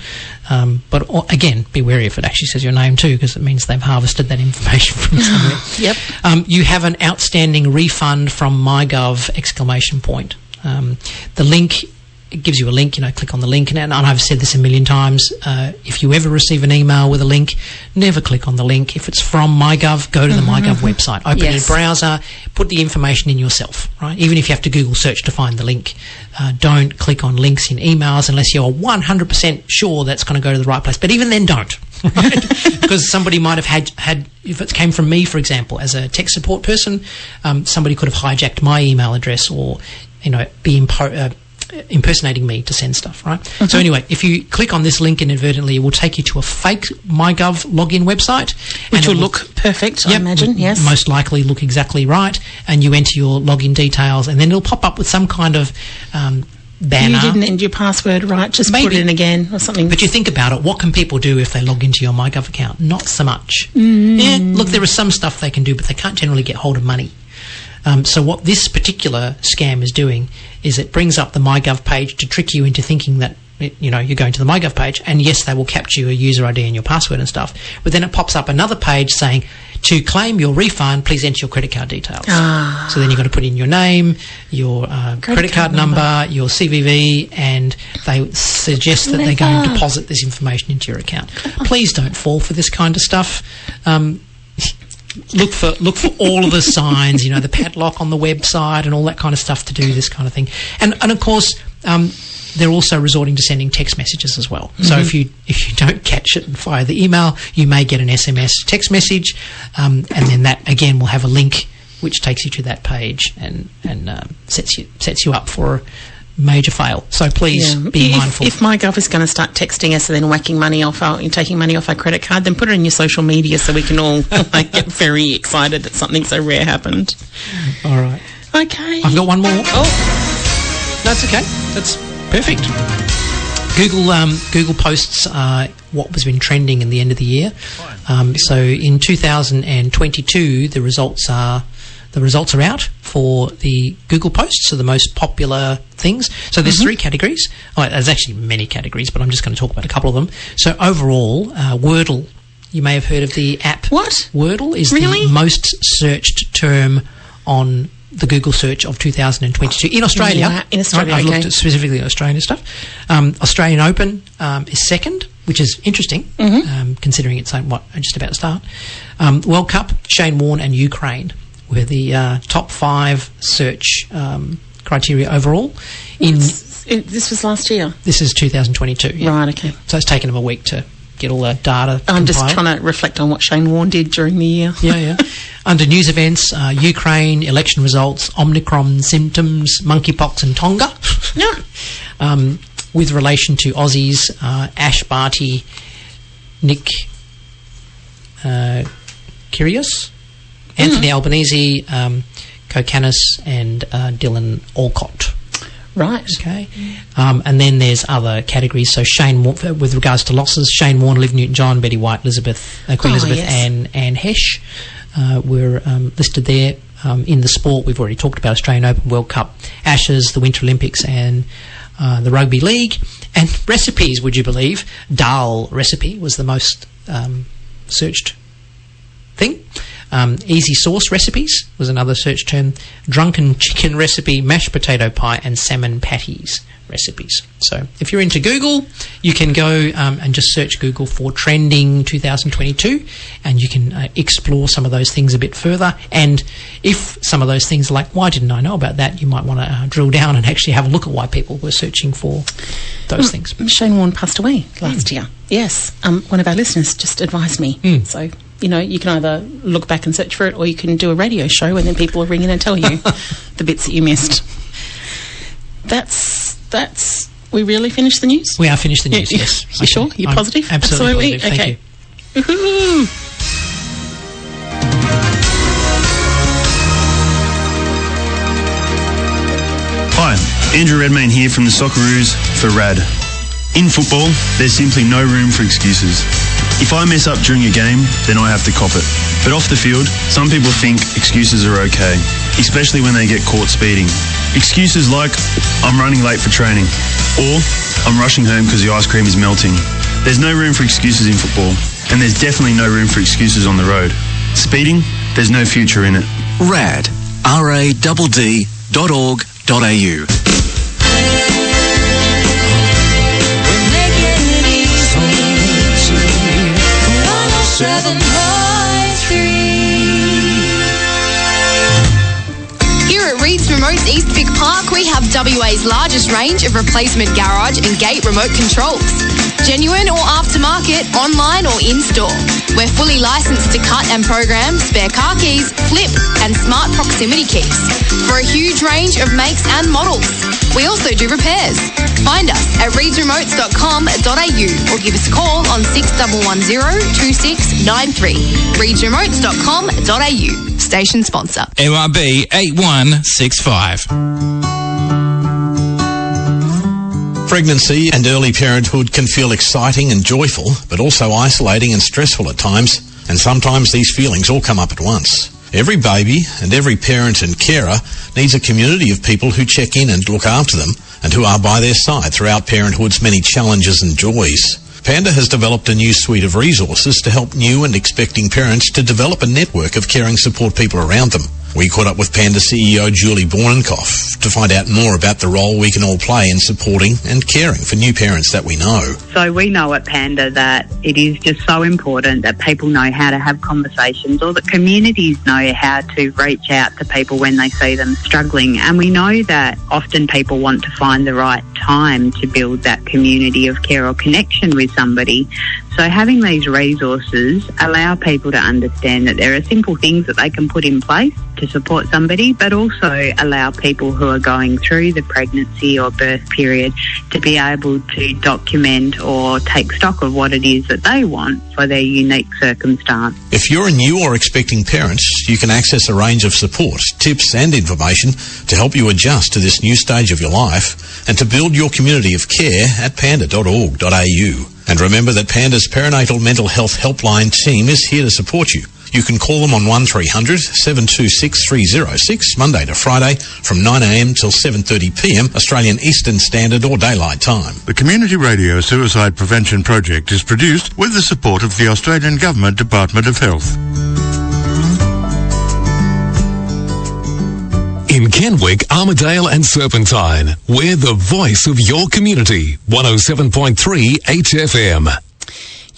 But again, be wary if it actually says your name too, because it means they've harvested that information from somewhere. Yep. You have an outstanding refund from MyGov ! The link... It gives you a link, click on the link. And I've said this a million times. If you ever receive an email with a link, never click on the link. If it's from MyGov, go to the MyGov website. Open your browser, put the information in yourself, right? Even if you have to Google search to find the link. Don't click on links in emails unless you're 100% sure that's going to go to the right place. But even then, don't. Right? Because somebody might have had, if it came from me, for example, as a tech support person, somebody could have hijacked my email address or, be impersonating me to send stuff, right? So anyway, if you click on this link inadvertently, it will take you to a fake MyGov login website. Which will look perfect, I imagine, yes. Most likely look exactly right. And you enter your login details, and then it'll pop up with some kind of banner. You didn't enter your password right, just put it in again or something. But you think about it, what can people do if they log into your MyGov account? Not so much. Yeah, look, there is some stuff they can do, but they can't generally get hold of money. So what this particular scam is doing is it brings up the MyGov page to trick you into thinking that you're going to the MyGov page, and yes, they will capture your user ID and your password and stuff, but then it pops up another page saying, to claim your refund, please enter your credit card details. So then you've got to put in your name, your credit card number, your CVV, and they suggest that they're going to deposit this information into your account. Please don't fall for this kind of stuff. Look for all of the signs, the padlock on the website and all that kind of stuff to do this kind of thing. And of course, they're also resorting to sending text messages as well. So if you don't catch it via the email, you may get an SMS text message, and then that again will have a link which takes you to that page and sets you up for a major fail. So please be mindful. If MyGov is going to start texting us and then taking money off our credit card, then put it in your social media so we can all get very excited that something so rare happened. All right. Okay. I've got one more. Oh, that's okay. That's perfect. Google posts what was been trending in the end of the year. So in 2022, the results are out for the Google posts, so the most popular things. So there's three categories. Oh, there's actually many categories, but I'm just going to talk about a couple of them. So overall, Wordle. You may have heard of the app. What? Wordle is the most searched term on the Google search of 2022 in Australia. In Australia, I've looked at specifically at Australian stuff. Australian Open is second, which is interesting, considering it's just about to start. World Cup, Shane Warne and Ukraine were the top 5 search criteria overall. This was last year? This is 2022. Yeah. Right, okay. So it's taken them a week to get all that data I'm compiled. just trying to reflect on what Shane Warne did during the year. Yeah. Under news events, Ukraine, election results, Omicron symptoms, monkeypox and Tonga. Yeah. With relation to Aussies, Ash Barty, Nick Kyrgios, Anthony Albanese, Kokanis and Dylan Alcott. Right. Okay. And then there's other categories. So Shane Warne, with regards to losses, Shane Warne, Liv Newton-John, Betty White, Queen Elizabeth and Anne Hesh were listed there. In the sport, we've already talked about Australian Open, World Cup, Ashes, the Winter Olympics and the Rugby League. And recipes, would you believe? Dal recipe was the most searched thing. Easy sauce recipes was another search term. Drunken chicken recipe, mashed potato pie and salmon patties recipes. So if you're into Google, you can go and just search Google for trending 2022 and you can explore some of those things a bit further. And if some of those things are like, why didn't I know about that, you might want to drill down and actually have a look at why people were searching for those things. Shane Warne passed away last year. Yes. One of our listeners just advised me. So you can either look back and search for it or you can do a radio show and then people will ring in and tell you the bits that you missed. That's we really finished the news? We are finished the news, yes. You sure? You're positive? Absolutely positive. Okay. Thank you. Woohoo! Hi, Andrew Redmayne here from the Socceroos for RAD. In football, there's simply no room for excuses. If I mess up during a game, then I have to cop it. But off the field, some people think excuses are okay, especially when they get caught speeding. Excuses like, I'm running late for training, or I'm rushing home because the ice cream is melting. There's no room for excuses in football, and there's definitely no room for excuses on the road. Speeding, there's no future in it. RAD, radd.org.au. Here at Reeds Remotes East Vic Park, we have WA's largest range of replacement garage and gate remote controls. Genuine or aftermarket, online or in-store. We're fully licensed to cut and program spare car keys, flip and smart proximity keys for a huge range of makes and models. We also do repairs. Find us at reedsremotes.com.au or give us a call on 6110 2693. reedsremotes.com.au. Station sponsor. MRB 8165. Pregnancy and early parenthood can feel exciting and joyful, but also isolating and stressful at times, and sometimes these feelings all come up at once. Every baby and every parent and carer needs a community of people who check in and look after them and who are by their side throughout parenthood's many challenges and joys. Panda has developed a new suite of resources to help new and expecting parents to develop a network of caring support people around them. We caught up with Panda CEO Julie Bornenkopf to find out more about the role we can all play in supporting and caring for new parents that we know. So we know at Panda that it is just so important that people know how to have conversations, or that communities know how to reach out to people when they see them struggling. And we know that often people want to find the right time to build that community of care or connection with somebody. So having these resources allow people to understand that there are simple things that they can put in place to support somebody, but also allow people who are going through the pregnancy or birth period to be able to document or take stock of what it is that they want for their unique circumstance. If you're a new or expecting parent, you can access a range of support, tips and information to help you adjust to this new stage of your life and to build your community of care at panda.org.au. And remember that Panda's perinatal mental health helpline team is here to support you. You can call them on 1300 726 306 Monday to Friday from 9am till 7:30pm Australian Eastern Standard or Daylight Time. The Community Radio Suicide Prevention Project is produced with the support of the Australian Government Department of Health. In Kenwick, Armidale and Serpentine, we're the voice of your community. 107.3 HFM.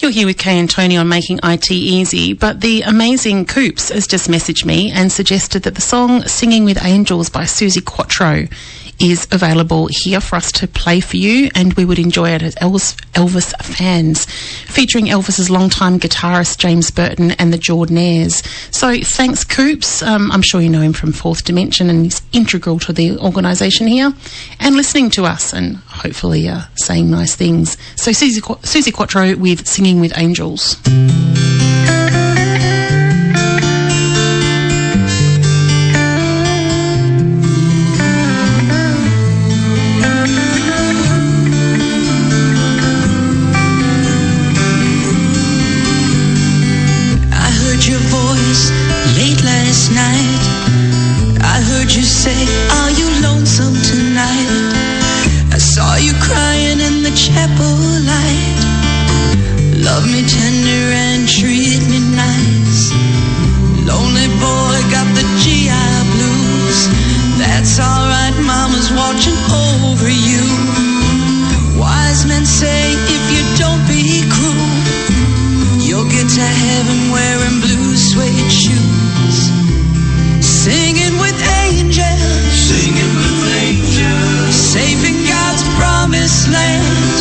You're here with Kay and Tony on Making IT Easy, but the amazing Coops has just messaged me and suggested that the song Singing with Angels by Susie Quattro is available here for us to play for you, and we would enjoy it as Elvis fans, featuring Elvis's longtime guitarist James Burton and the Jordanaires. So thanks, Coops. I'm sure you know him from Fourth Dimension, and he's integral to the organisation here and listening to us and hopefully saying nice things. So Susie Quattro with Singing with Angels. You say, are you lonesome tonight? I saw you crying in the chapel light. Love me tender and treat me nice. Lonely boy got the GI blues. That's alright, mama's watching over you. Wise men say if you don't be cruel, you'll get to heaven wearing blue suede shoes. Singing with angels, singing with angels, safe in God's promised land.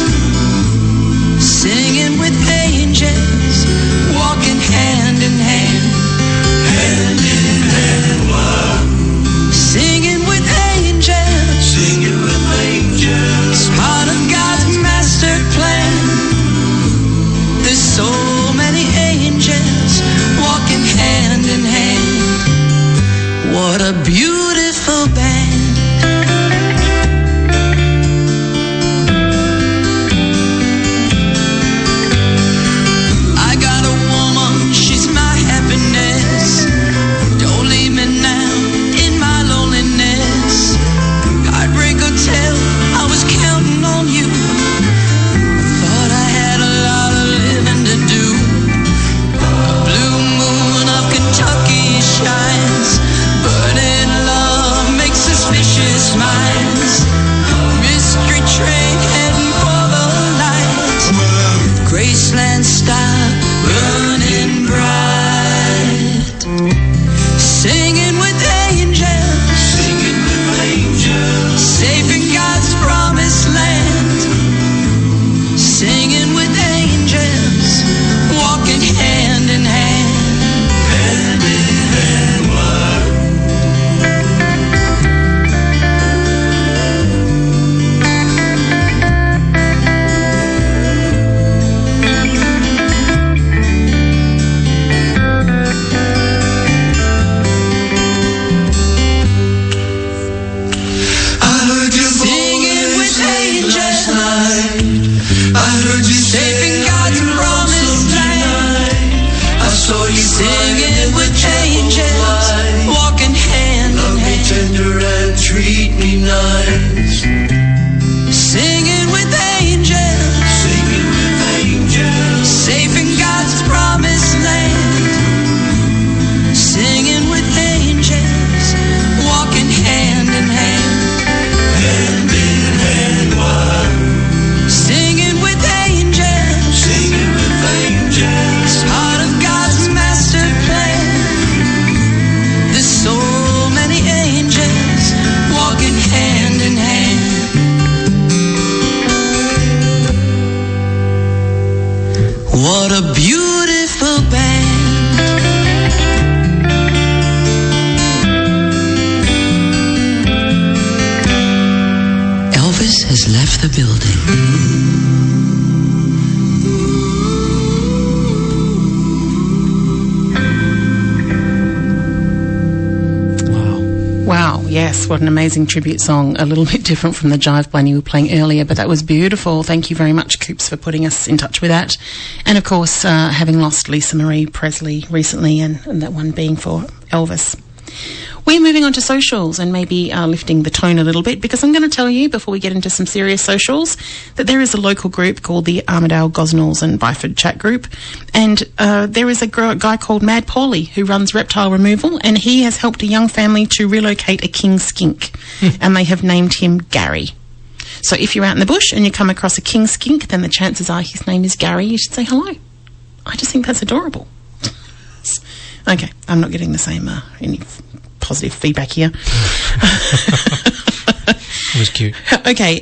Singing with angels, walking hand in hand, hand in hand, walk. Singing with angels, singing with angels, part of God's master plan. There's so many angels walking hand in hand. What a beautiful band. I got a woman, she's my happiness. Don't leave me now in my loneliness. Heartbreak Hotel, I was counting on you. Thought I had a lot of living to do. Blue moon of Kentucky shines. Burning love makes suspicious minds. Mystery train heading for the light. Graceland star burning bright. Singing with angels, singing with angels, safe in God's promised land. Singing with angels, walking hand in hand, hand in hand, walk. Singing with angels, walking hand in hand. Tender and treat me nice. Singing with angels, singing with angels, safe in God's promised land. Singing with angels. the building. Wow, yes, what an amazing tribute song. A little bit different from the Jive Blend you were playing earlier, but that was beautiful. Thank you very much, Coops, for putting us in touch with that. And, of course, having lost Lisa Marie Presley recently, and that one being for Elvis. We're moving on to socials and maybe lifting the tone a little bit, because I'm going to tell you, before we get into some serious socials, that there is a local group called the Armidale, Gosnells and Byford Chat Group, and there is a guy called Mad Paulie who runs reptile removal, and he has helped a young family to relocate a king skink, and they have named him Gary. So if you're out in the bush and you come across a king skink, then the chances are his name is Gary. You should say hello. I just think that's adorable. Okay, I'm not getting the same any positive feedback here. It was cute. Okay,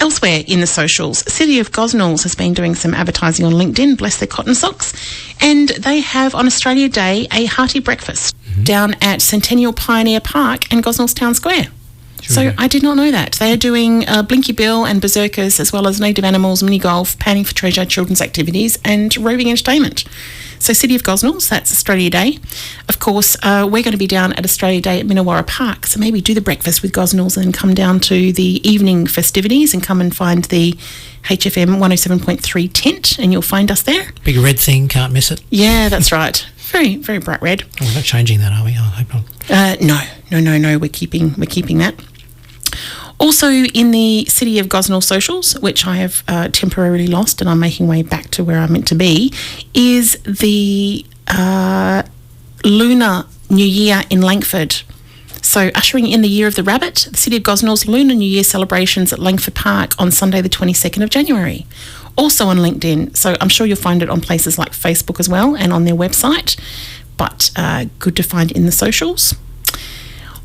elsewhere in the socials, City of Gosnells has been doing some advertising on LinkedIn, bless their cotton socks, and they have on Australia Day a hearty breakfast down at Centennial Pioneer Park and Gosnells Town Square. So I did not know that. They are doing Blinky Bill and Berserkers, as well as native animals, mini golf, panning for treasure, children's activities and roving entertainment. So City of Gosnells, that's Australia Day. Of course, we're going to be down at Australia Day at Minnawarra Park, so maybe do the breakfast with Gosnells and then come down to the evening festivities and come and find the HFM 107.3 tent, and you'll find us there. Big red thing, can't miss it. Yeah, that's right. Very, very bright red. Oh, we're not changing that, are we? I hope not. No. We're keeping that. Also, in the City of Gosnells socials, which I have temporarily lost and I'm making way back to where I'm meant to be, is the Lunar New Year in Langford. So, ushering in the Year of the Rabbit, the City of Gosnells Lunar New Year celebrations at Langford Park on Sunday the 22nd of January. Also on LinkedIn, so I'm sure you'll find it on places like Facebook as well and on their website, but good to find in the socials.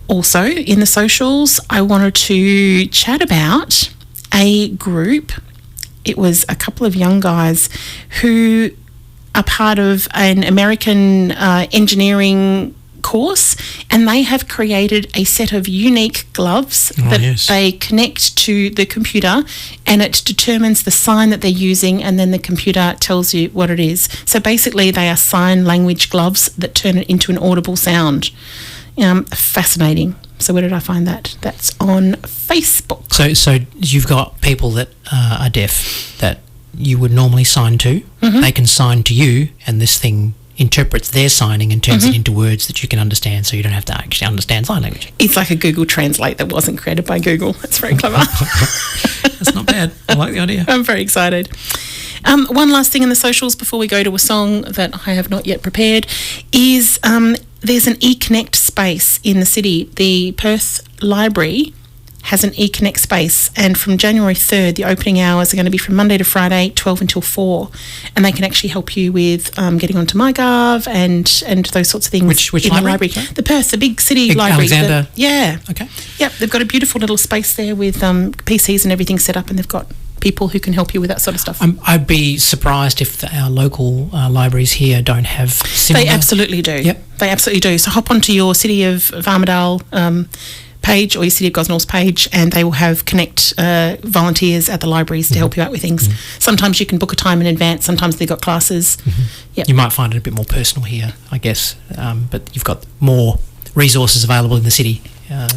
Also, in the socials, I wanted to chat about a group. It was a couple of young guys who are part of an American engineering course, and they have created a set of unique gloves they connect to the computer, and it determines the sign that they're using, and then the computer tells you what it is. So basically, they are sign language gloves that turn it into an audible sound. Fascinating. So where did I find that? That's on Facebook. So you've got people that are deaf that you would normally sign to. Mm-hmm. They can sign to you, and this thing interprets their signing and turns it into words that you can understand, so you don't have to actually understand sign language. It's like a Google Translate that wasn't created by Google. That's very clever. That's not bad. I like the idea. I'm very excited. One last thing in the socials before we go to a song that I have not yet prepared is there's an eConnect space in the city. The Perth Library has an eConnect space, and from January 3rd, the opening hours are going to be from Monday to Friday, 12 until 4, and they can actually help you with getting onto MyGov and those sorts of things. Which in library? The library? The Perth, the big city library. Alexander? Yeah. Okay. Yep, they've got a beautiful little space there with PCs and everything set up, and they've got people who can help you with that sort of stuff. I'd be surprised if our local libraries here don't have similar... They absolutely do. Yep. They absolutely do. So hop onto your City of Armidale page or your City of Gosnells page, and they will have Connect volunteers at the libraries to help you out with things. Sometimes you can book a time in advance. Sometimes they've got classes. Yep. You might find it a bit more personal here, I guess, but you've got more resources available in the city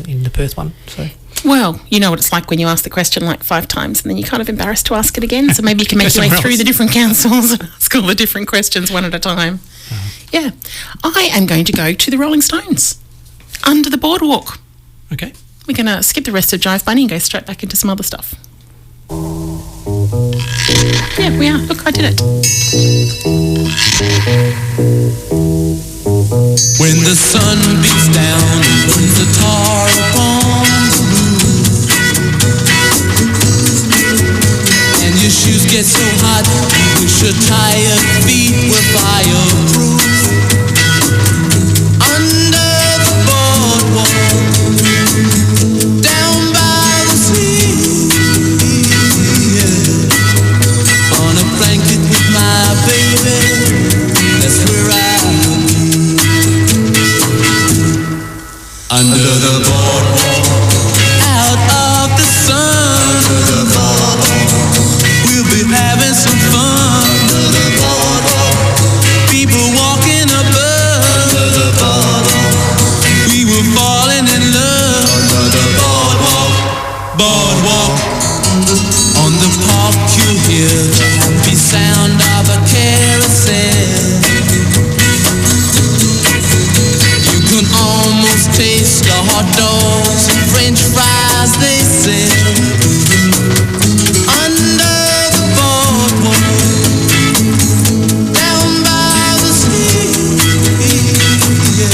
in the Perth one. So. Well, you know what it's like when you ask the question like 5 times and then you're kind of embarrassed to ask it again. So maybe you can make your way through the different councils and ask all the different questions one at a time. Yeah. I am going to go to the Rolling Stones, Under the Boardwalk. Okay. We're going to skip the rest of Jive Bunny and go straight back into some other stuff. Yeah, we are. Look, I did it. When the sun beats down and burns the tar upon the roof, and your shoes get so hot you wish your tired feet were fireproof. Under the boardwalk, down by the sea, yeah. On a blanket with my baby, that's where I'll be. Under the boardwalk, out of the sun. Under the boardwalk. hear the happy sound of a carousel. You can almost taste the hot dogs and French fries they sell under the boardwalk, down by the sea, yeah.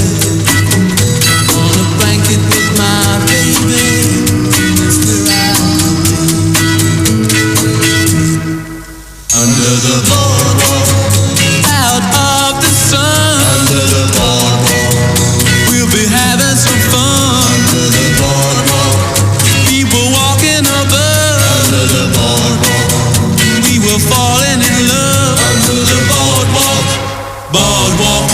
On a blanket with my baby, that's where I'll be. Under the boardwalk, out of the sun. Under the boardwalk, we'll be having some fun. Under the boardwalk, people walking above. Under the boardwalk, we were falling in love. Under the boardwalk, boardwalk.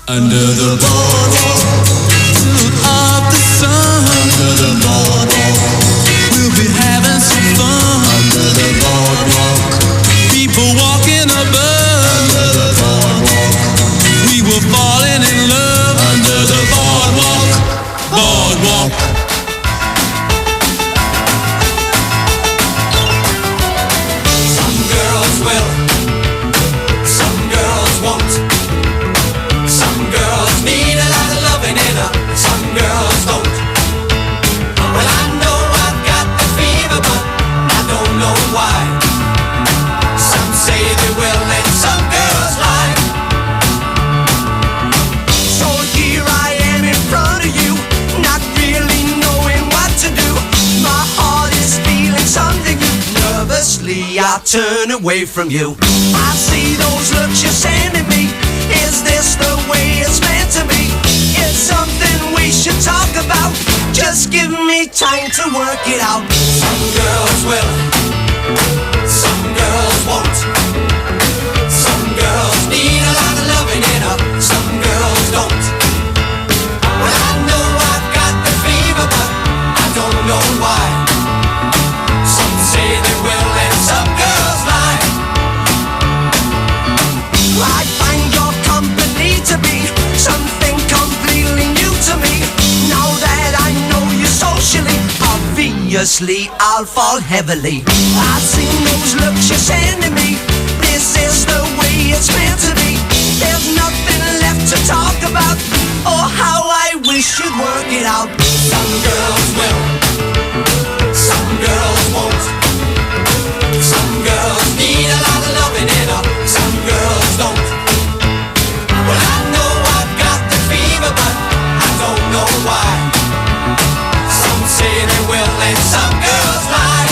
Under the boardwalk, of the sun. Under the boardwalk, we'll be having some fun. Under the boardwalk, people walking above. Under the boardwalk, we were falling in love. Under the boardwalk, boardwalk. Some girls will, some girls won't. Some girls need a lot of loving in her, some girls don't. Well, I know I've got the fever, but I don't know why. Some say they will and some girls lie. So here I am in front of you, not really knowing what to do. My heart is feeling something new. Nervously I turn away from you. I see those looks you're sending me. Is this the way it's meant to be? It's something we should talk about. Just give me time to work it out. Some girls will, some girls won't. Some girls need a lot of loving in her, some girls don't. Well, I know I've got the fever, but I don't know why. Some say they will and some girls lie. I find your company to be something completely new to me. Now that I know you socially, obviously I'll fall heavily. I've seen those looks you're sending me. This is the way it's meant to be. There's nothing left to talk about. Oh, how I wish you'd work it out. Some girls will, some girls won't. Some girls need a lot of loving in her, some girls don't. Well, I know I've got the fever, but I don't know why. Some say they will and some girls lie.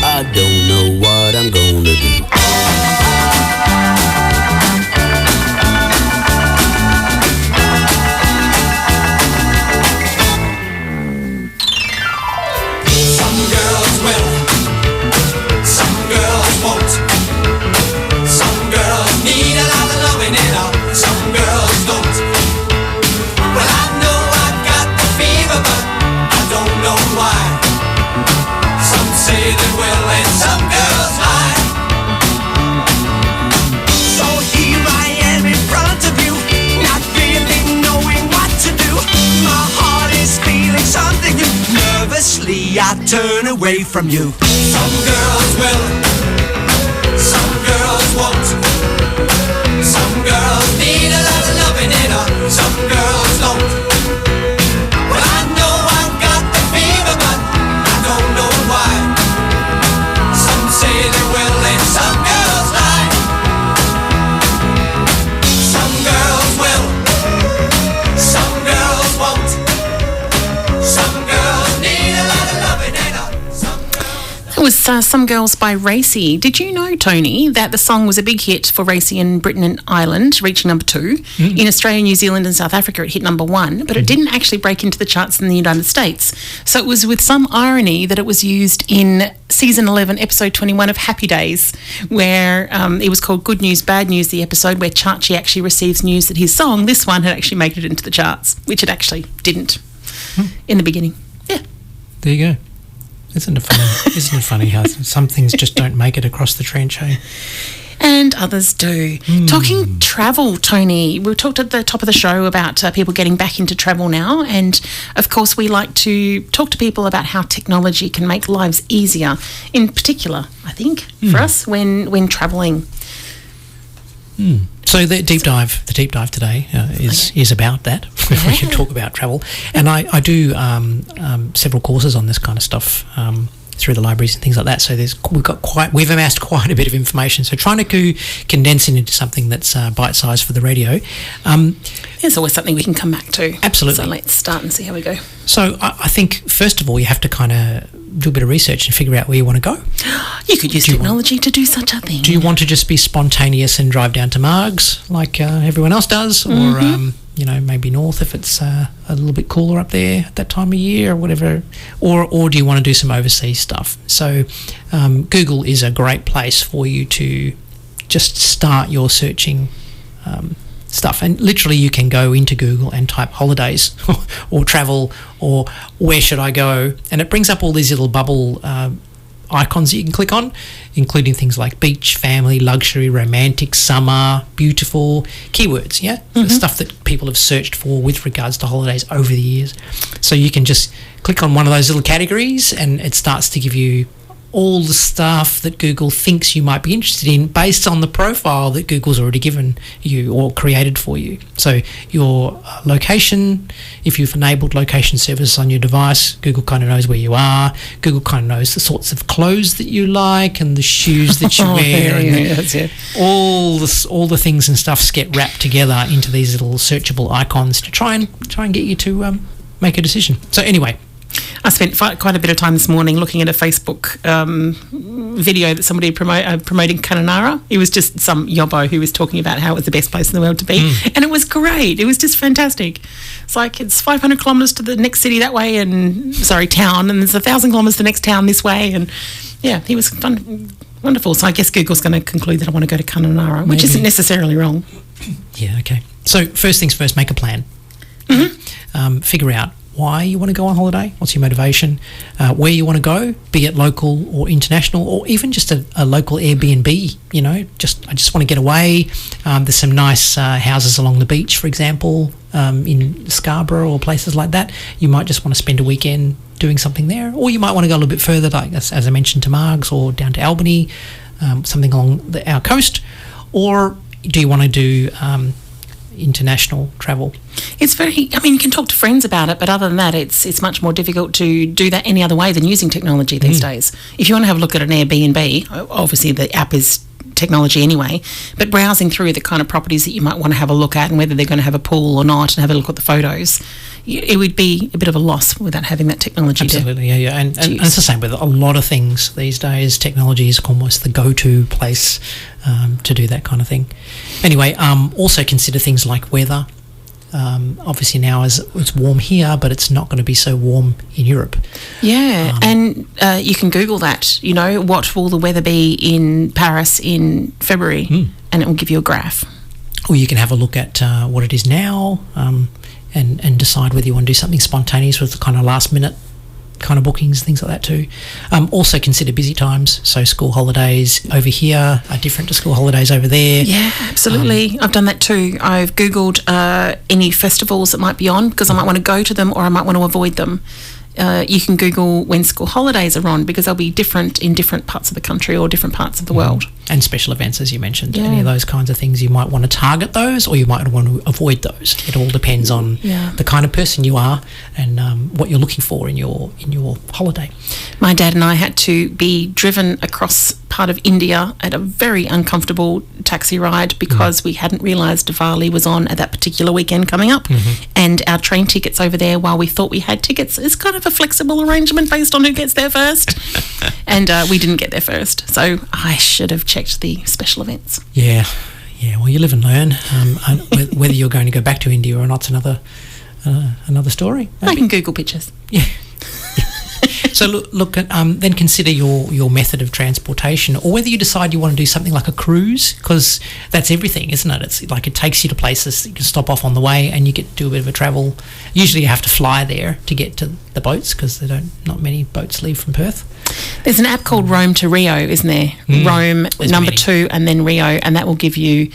I don't know what I'm gonna do. Some girls will, some girls won't. Some girls need a lot of loving in her, some girls don't. Well, I know I've got the fever, but I don't know why. Some say they will and some girls lie. So here I am in front of you, not really knowing what to do. My heart is feeling something new. Nervously I turn away from you. Some girls will, some girls won't. Some girls need a lot of loving in her, some girls don't. Well, I know I've got the fever, but I don't know why. Some say they will and some girls lie. Some girls will, some girls won't. Some girls need a lot of loving in her. Some Girls by Racy. Did you know, Tony, that the song was a big hit for Racy in Britain and Ireland, reaching number 2. In Australia, New Zealand and South Africa, it hit number 1, but it didn't actually break into the charts in the United States. So it was with some irony that it was used in season 11, episode 21 of Happy Days, where it was called Good News, Bad News, the episode where Chachi actually receives news that his song, this one, had actually made it into the charts, which it actually didn't in the beginning. Yeah. There you go. Isn't it funny how some things just don't make it across the trench, hey? And others do. Talking travel, Tony, we talked at the top of the show about people getting back into travel now, and of course we like to talk to people about how technology can make lives easier, in particular, I think, for us when travelling. So the deep dive today is about that. Yeah. We can talk about travel, and I do several courses on this kind of stuff through the libraries and things like that. So we've amassed quite a bit of information. So trying to condense it into something that's bite-sized for the radio. There's always something we can come back to. Absolutely. So let's start and see how we go. So I think first of all you have to kind of do a bit of research and figure out where you want to go. You could use technology to do such a thing. Do you want to just be spontaneous and drive down to Margs like everyone else does, or maybe north if it's a little bit cooler up there at that time of year or whatever, or do you want to do some overseas stuff? So Google is a great place for you to just start your searching stuff, and literally you can go into Google and type holidays or travel or where should I go, and it brings up all these little bubble icons that you can click on, including things like beach, family, luxury, romantic, summer, beautiful, keywords, the stuff that people have searched for with regards to holidays over the years. So you can just click on one of those little categories and it starts to give you all the stuff that Google thinks you might be interested in based on the profile that Google's already given you or created for you. So your location, if you've enabled location services on your device, Google kind of knows where you are. Google kind of knows the sorts of clothes that you like and the shoes that you wear. All the things and stuffs get wrapped together into these little searchable icons to try and get you to make a decision. So anyway, I spent quite a bit of time this morning looking at a Facebook video that somebody promoting Kununurra. It was just some yobbo who was talking about how it was the best place in the world to be. And it was great. It was just fantastic. It's like it's 500 kilometres to the next city that way town, and there's 1,000 kilometres to the next town this way. And yeah, he was wonderful. So I guess Google's going to conclude that I want to go to Kununurra, which isn't necessarily wrong. Yeah, okay. So first things first, make a plan. Figure out why you want to go on holiday, what's your motivation, where you want to go, be it local or international, or even just a local Airbnb. I just want to get away. There's some nice houses along the beach, for example, in Scarborough or places like that. You might just want to spend a weekend doing something there, or you might want to go a little bit further, like as I mentioned, to Margs or down to Albany, something along our coast. Or do you want to do international travel? It's you can talk to friends about it, but other than that, it's much more difficult to do that any other way than using technology these days. If you want to have a look at an Airbnb, obviously the app is technology anyway, but browsing through the kind of properties that you might want to have a look at and whether they're going to have a pool or not and have a look at the photos, it would be a bit of a loss without having that technology. Absolutely, and it's the same with a lot of things these days. Technology is almost the go-to place to do that kind of thing. Anyway, also consider things like weather. Obviously now it's warm here, but it's not going to be so warm in Europe. Yeah, and you can Google that, what will the weather be in Paris in February, and it will give you a graph. Or you can have a look at what it is now and decide whether you want to do something spontaneous with the kind of last minute kind of bookings, things like that too. Also consider busy times. So school holidays over here are different to school holidays over there. Yeah, absolutely. I've done that too. I've Googled any festivals that might be on because I might want to go to them or I might want to avoid them. You can Google when school holidays are on because they'll be different in different parts of the country or different parts of the world. And special events, as you mentioned. Any of those kinds of things, you might want to target those or you might want to avoid those. It all depends on the kind of person you are and what you're looking for in your holiday. My dad and I had to be driven across part of India at a very uncomfortable taxi ride because we hadn't realised Diwali was on at that particular weekend coming up, and our train tickets over there, while we thought we had tickets, is kind of a flexible arrangement based on who gets there first, and we didn't get there first, so I should have checked the special events. Yeah, well, you live and learn. Whether you're going to go back to India or not's another story. Maybe. I can Google pictures. Yeah. So look at, then consider your method of transportation, or whether you decide you want to do something like a cruise, because that's everything, isn't it? It's like it takes you to places that you can stop off on the way, and you get to do a bit of a travel. Usually you have to fly there to get to the boats, because not many boats leave from Perth. There's an app called Rome to Rio, isn't there? Rome number 2 and then Rio, and that will give you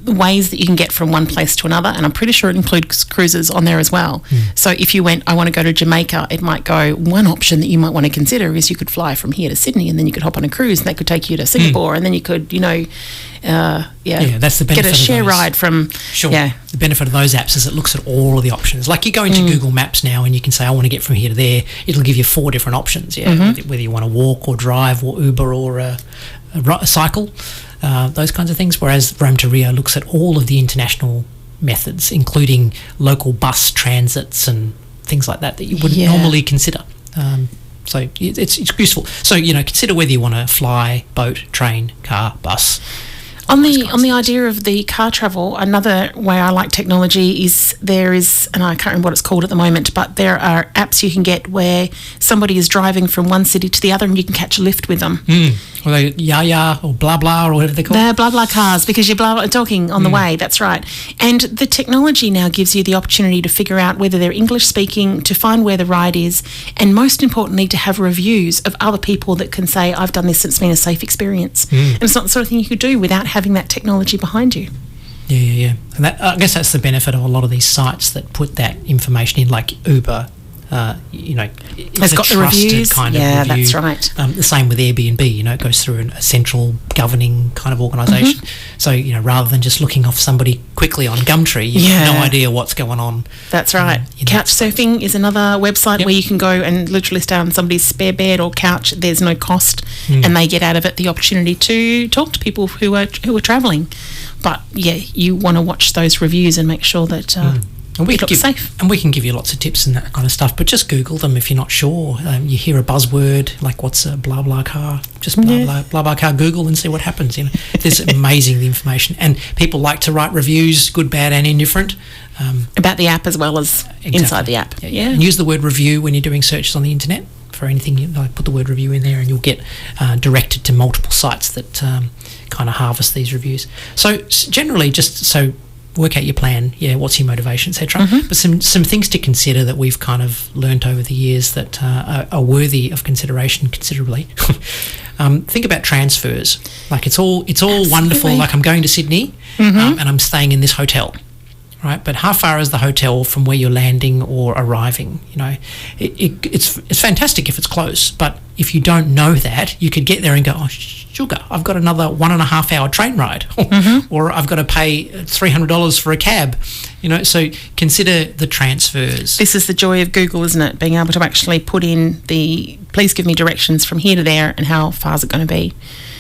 ways that you can get from one place to another, and I'm pretty sure it includes cruises on there as well. So if you went, I want to go to Jamaica, it might go, one option that you might want to consider is you could fly from here to Sydney, and then you could hop on a cruise and that could take you to Singapore, and then you could, that's the benefit get a share ride from... Sure. Yeah. The benefit of those apps is it looks at all of the options. Like you go into Google Maps now and you can say, I want to get from here to there. It'll give you 4 different options, whether you want to walk or drive or Uber or a cycle. Those kinds of things, whereas Rome to Rio looks at all of the international methods, including local bus transits and things like that you wouldn't normally consider. So it's useful. So, consider whether you want to fly, boat, train, car, bus. On the idea of the car travel, another way I like technology is and I can't remember what it's called at the moment, but there are apps you can get where somebody is driving from one city to the other and you can catch a lift with them. Or they Yaya or blah blah or whatever they're called. They're blah blah cars because you're talking on the way, that's right. And the technology now gives you the opportunity to figure out whether they're English speaking, to find where the ride is, and most importantly to have reviews of other people that can say, I've done this and it's been a safe experience. And it's not the sort of thing you could do without having that technology behind you. Yeah. And I guess that's the benefit of a lot of these sites that put that information in, like Uber. It's got the reviews. Kind of yeah, review. That's right. The same with Airbnb. It goes through a central governing kind of organisation. So rather than just looking off somebody quickly on Gumtree, you have no idea what's going on. That's right. Couchsurfing is another website where you can go and literally stay on somebody's spare bed or couch. There's no cost, and they get out of it the opportunity to talk to people who are travelling. But you want to watch those reviews and make sure that. And we can give you lots of tips and that kind of stuff, but just Google them if you're not sure. You hear a buzzword like what's a blah blah car, just blah blah car, Google and see what happens. There's amazing the information, and people like to write reviews, good, bad and indifferent, about the app as well as inside the app. And use the word review when you're doing searches on the internet for anything. Put the word review in there and you'll get directed to multiple sites that kind of harvest these reviews. So generally, just so work out your plan, what's your motivation, etc. But some things to consider that we've kind of learnt over the years that are worthy of consideration considerably. Think about transfers. Like it's all wonderful. Like I'm going to Sydney and I'm staying in this hotel, right? But how far is the hotel from where you're landing or arriving? It's fantastic if it's close, but if you don't know that, you could get there and go, oh, sugar, I've got another 1.5 hour train ride, or I've got to pay $300 for a cab. So consider the transfers. This is the joy of Google, isn't it? Being able to actually put in please give me directions from here to there and how far is it going to be.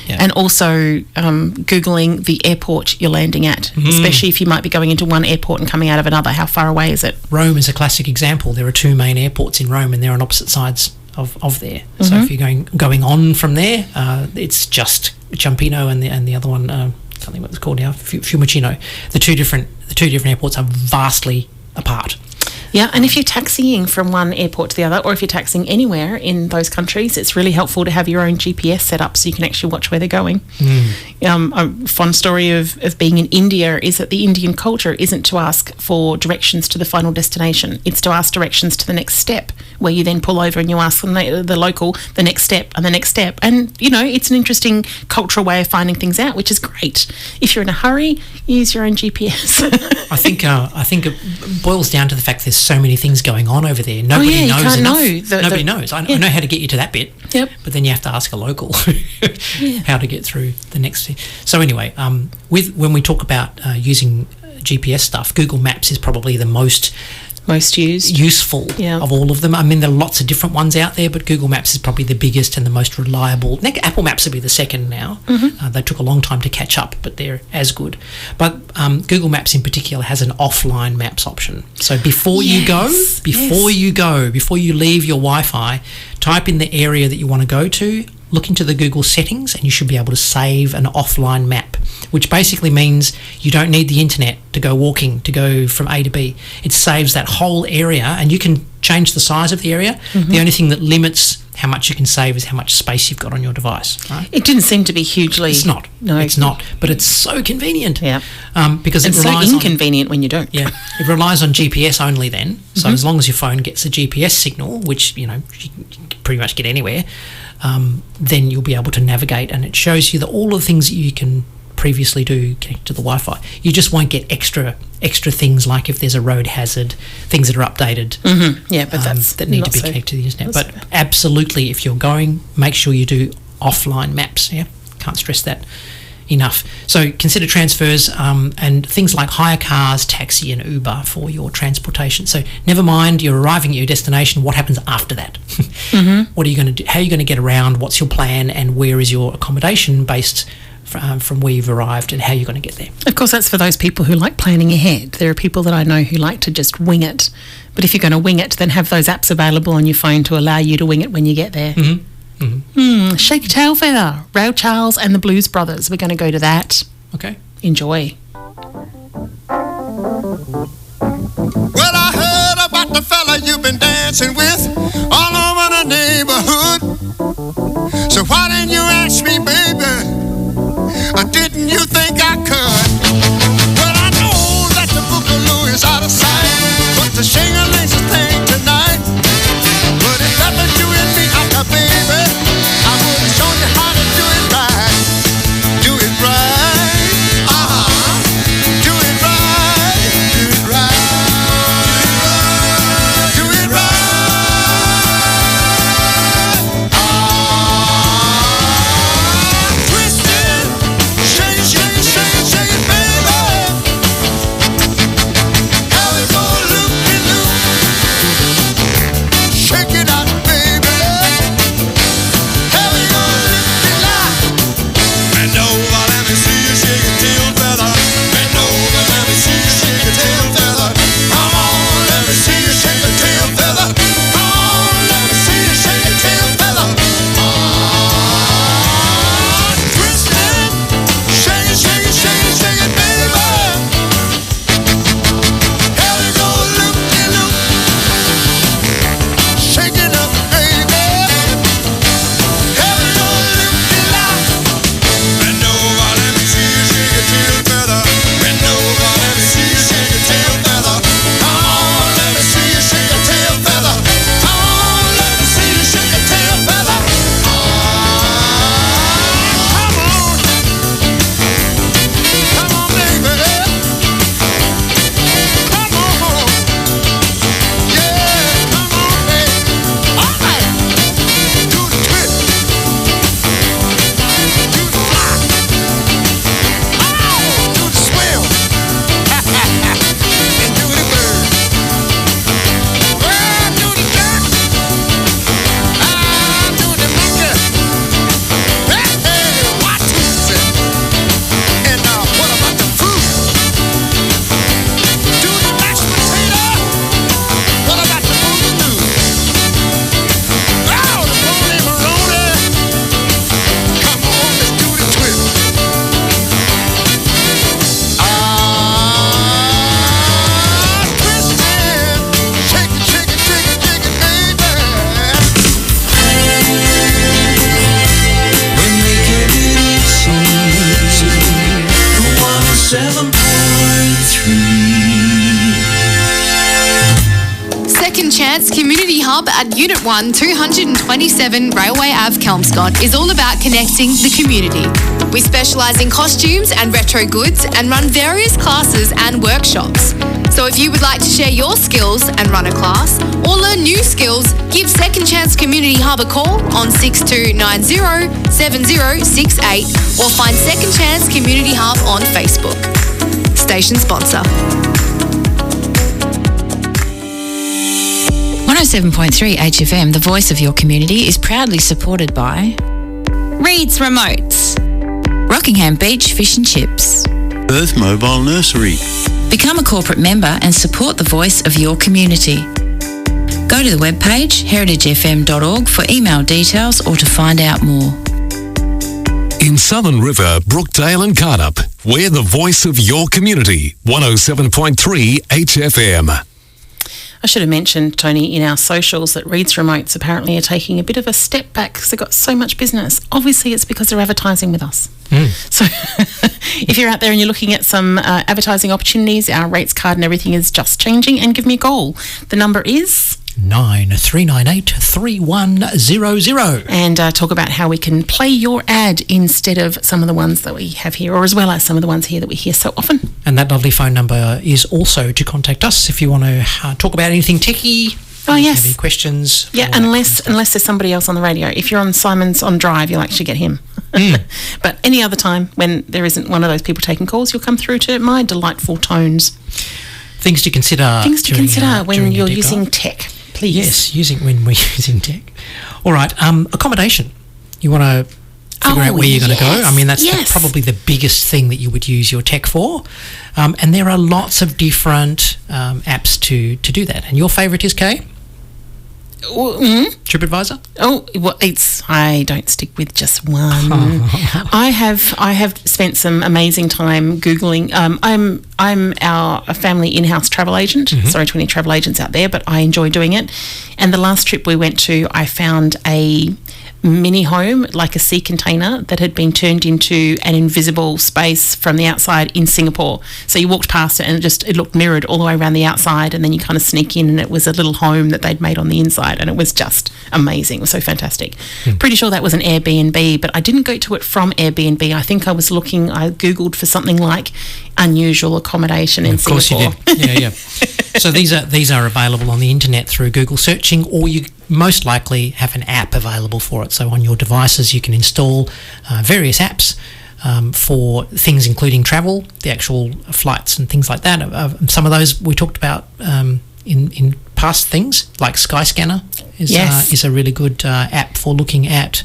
And also Googling the airport you're landing at, especially if you might be going into one airport and coming out of another. How far away is it? Rome is a classic example. There are 2 main airports in Rome and they're on opposite sides of there. So if you're going on from there, it's just Ciampino and the other one, can't think what it's called now, Fiumicino. The two different airports are vastly apart. Yeah, and if you're taxiing from one airport to the other, or if you're taxiing anywhere in those countries, it's really helpful to have your own GPS set up so you can actually watch where they're going. A fun story of being in India is that the Indian culture isn't to ask for directions to the final destination. It's to ask directions to the next step, where you then pull over and you ask the local the next step and the next step. And, it's an interesting cultural way of finding things out, which is great. If you're in a hurry, use your own GPS. I think it boils down to the fact there's so many things going on over there. Nobody knows enough. Nobody knows. I know how to get you to that bit. Yep. But then you have to ask a local how to get through the next thing. So anyway, when we talk about using GPS stuff, Google Maps is probably the most most useful of all of them. I mean, there are lots of different ones out there, but Google Maps is probably the biggest and the most reliable. Apple Maps would be the second now. They took a long time to catch up, but they're as good. But Google Maps in particular has an offline maps option. So before you leave your Wi-Fi, type in the area that you want to go to, look into the Google settings, and you should be able to save an offline map, which basically means you don't need the internet to go walking, to go from A to B. It saves that whole area, and you can change the size of the area. The only thing that limits how much you can save is how much space you've got on your device. Right? It didn't seem to be hugely... It's not. No. It's not. But it's so convenient. Yeah. Because it's it relies so inconvenient when you don't. Yeah. It relies on GPS only then. So as long as your phone gets a GPS signal, which, you can pretty much get anywhere, then you'll be able to navigate, and it shows you all of the things that you can previously do connect to the Wi-Fi. You just won't get extra things like if there's a road hazard, things that are updated. Yeah, but that need to be connected to the internet. But absolutely, if you're going, make sure you do offline maps. Yeah, can't stress that enough. So consider transfers and things like hire cars, taxi and Uber for your transportation. So never mind you're arriving at your destination, what happens after that? What are you going to do? How are you going to get around? What's your plan, and where is your accommodation based from where you've arrived, and how you're going to get there? Of course, that's for those people who like planning ahead. There are people that I know who like to just wing it. But if you're going to wing it, then have those apps available on your phone to allow you to wing it when you get there. Shake a Tail Feather, Ray Charles and the Blues Brothers. We're going to go to that. Okay. Enjoy. Well, I heard about the fella you've been dancing with all over the neighborhood. So why didn't you ask me, baby? Or didn't you think I could? Well, I know that the Boogaloo is out of sight, but the shing-a-ling's a thing tonight. But if that was you and me, baby, I would have shown you how to do it right. Do it right. Do it right. Do it right. Do it right. Twist it. Shake it, shake it, shake it, shake it, baby. Have it go loop-de-loop. Shake it out, baby. Have it go loop-de-loop. Bend over, let me see you shake your tail feather. Bend over, let me see you shake your tail feather. Come on, let me see you shake your tail feather. Come on, let me see you shake your tail feather. Twist it. Shake it, shake it, shake it, shake it, baby. Have it go loop-de-loop. Shake it up, baby. Have it go loop-de-loop. Bend over, let me see you shake your tail feather. Bend over, let me see you shake your tail feather. Come on, let me see you shake your tail feather. Come on, let me see you shake your tail feather. Come on. Come on, baby. Come on. Yeah, come on, baby. All right. Do the twist. Do the fly. Do the swim. And do the bird. Well, do the jerk. Do the monkey. Hey, what is it? And what about the fruit? Do the mashed potato. What about the boogaloo? Oh, the bony maroni. Come on, let's do the twist. Twist it. Shake it, shake it, shake it, shake it, baby. We're making it easy. 107.3. Second Chance Community Hub at Unit 1, 227 Railway Ave, Kelmscott is all about connecting the community. We specialise in costumes and retro goods and run various classes and workshops. So if you would like to share your skills and run a class or learn new skills, give Second Chance Community Hub a call on 6290 7068 or find Second Chance Community Hub on Facebook. Station sponsor. 107.3 HFM, the voice of your community, is proudly supported by Reed's Remotes, Rockingham Beach Fish and Chips, Perth Mobile Nursery. Become a corporate member and support the voice of your community. Go to the webpage heritagefm.org for email details or to find out more. In Southern River, Brookdale and Cardup, we're the voice of your community. 107.3 HFM. I should have mentioned, Tony, in our socials that Reed's Remotes apparently are taking a bit of a step back because they've got so much business. Obviously, it's because they're advertising with us. So if you're out there and you're looking at some advertising opportunities, our rates card and everything is just changing, and give me a call. The number is 9398 3100. And talk about how we can play your ad instead of some of the ones that we have here, or as well as some of the ones here that we hear so often. And that lovely phone number is also to contact us if you want to talk about anything techie. Oh, yes. Have any questions? Yeah, unless there's somebody else on the radio. If you're on Simon's on Drive, you'll actually get him. But any other time when there isn't one of those people taking calls, you'll come through to my delightful tones. Things to consider. When you're using tech. Please. Yes, when we're using tech. All right, accommodation. You want to figure out where you're going to go? I mean, that's probably the biggest thing that you would use your tech for. And there are lots of different apps to do that. And your favourite is, Kay? TripAdvisor? Oh, well, I don't stick with just one. I have spent some amazing time Googling. I'm a family in-house travel agent. Sorry to any travel agents out there, but I enjoy doing it. And the last trip we went to, I found a mini home, like a sea container, that had been turned into an invisible space from the outside in Singapore. So you walked past it and it looked mirrored all the way around the outside, and then you kind of sneak in and it was a little home that they'd made on the inside, and it was just amazing. It was so fantastic. Pretty sure that was an Airbnb, but I didn't go to it from Airbnb. I think I Googled for something like unusual accommodation in Singapore. Of course you did. Yeah. So these are available on the internet through Google searching, or you most likely have an app available for it. So on your devices you can install various apps for things including travel, the actual flights and things like that. Some of those we talked about in past things, like Skyscanner is a really good app for looking at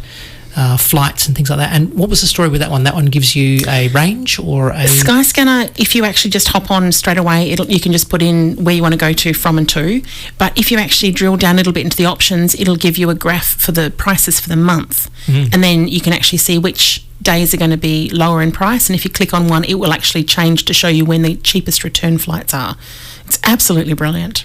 flights and things like that. And what was the story with that one? That one gives you a range or a... Skyscanner, if you actually just hop on straight away, you can just put in where you want to go to from and to. But if you actually drill down a little bit into the options, it'll give you a graph for the prices for the month. And then you can actually see which days are going to be lower in price. And if you click on one, it will actually change to show you when the cheapest return flights are. It's absolutely brilliant.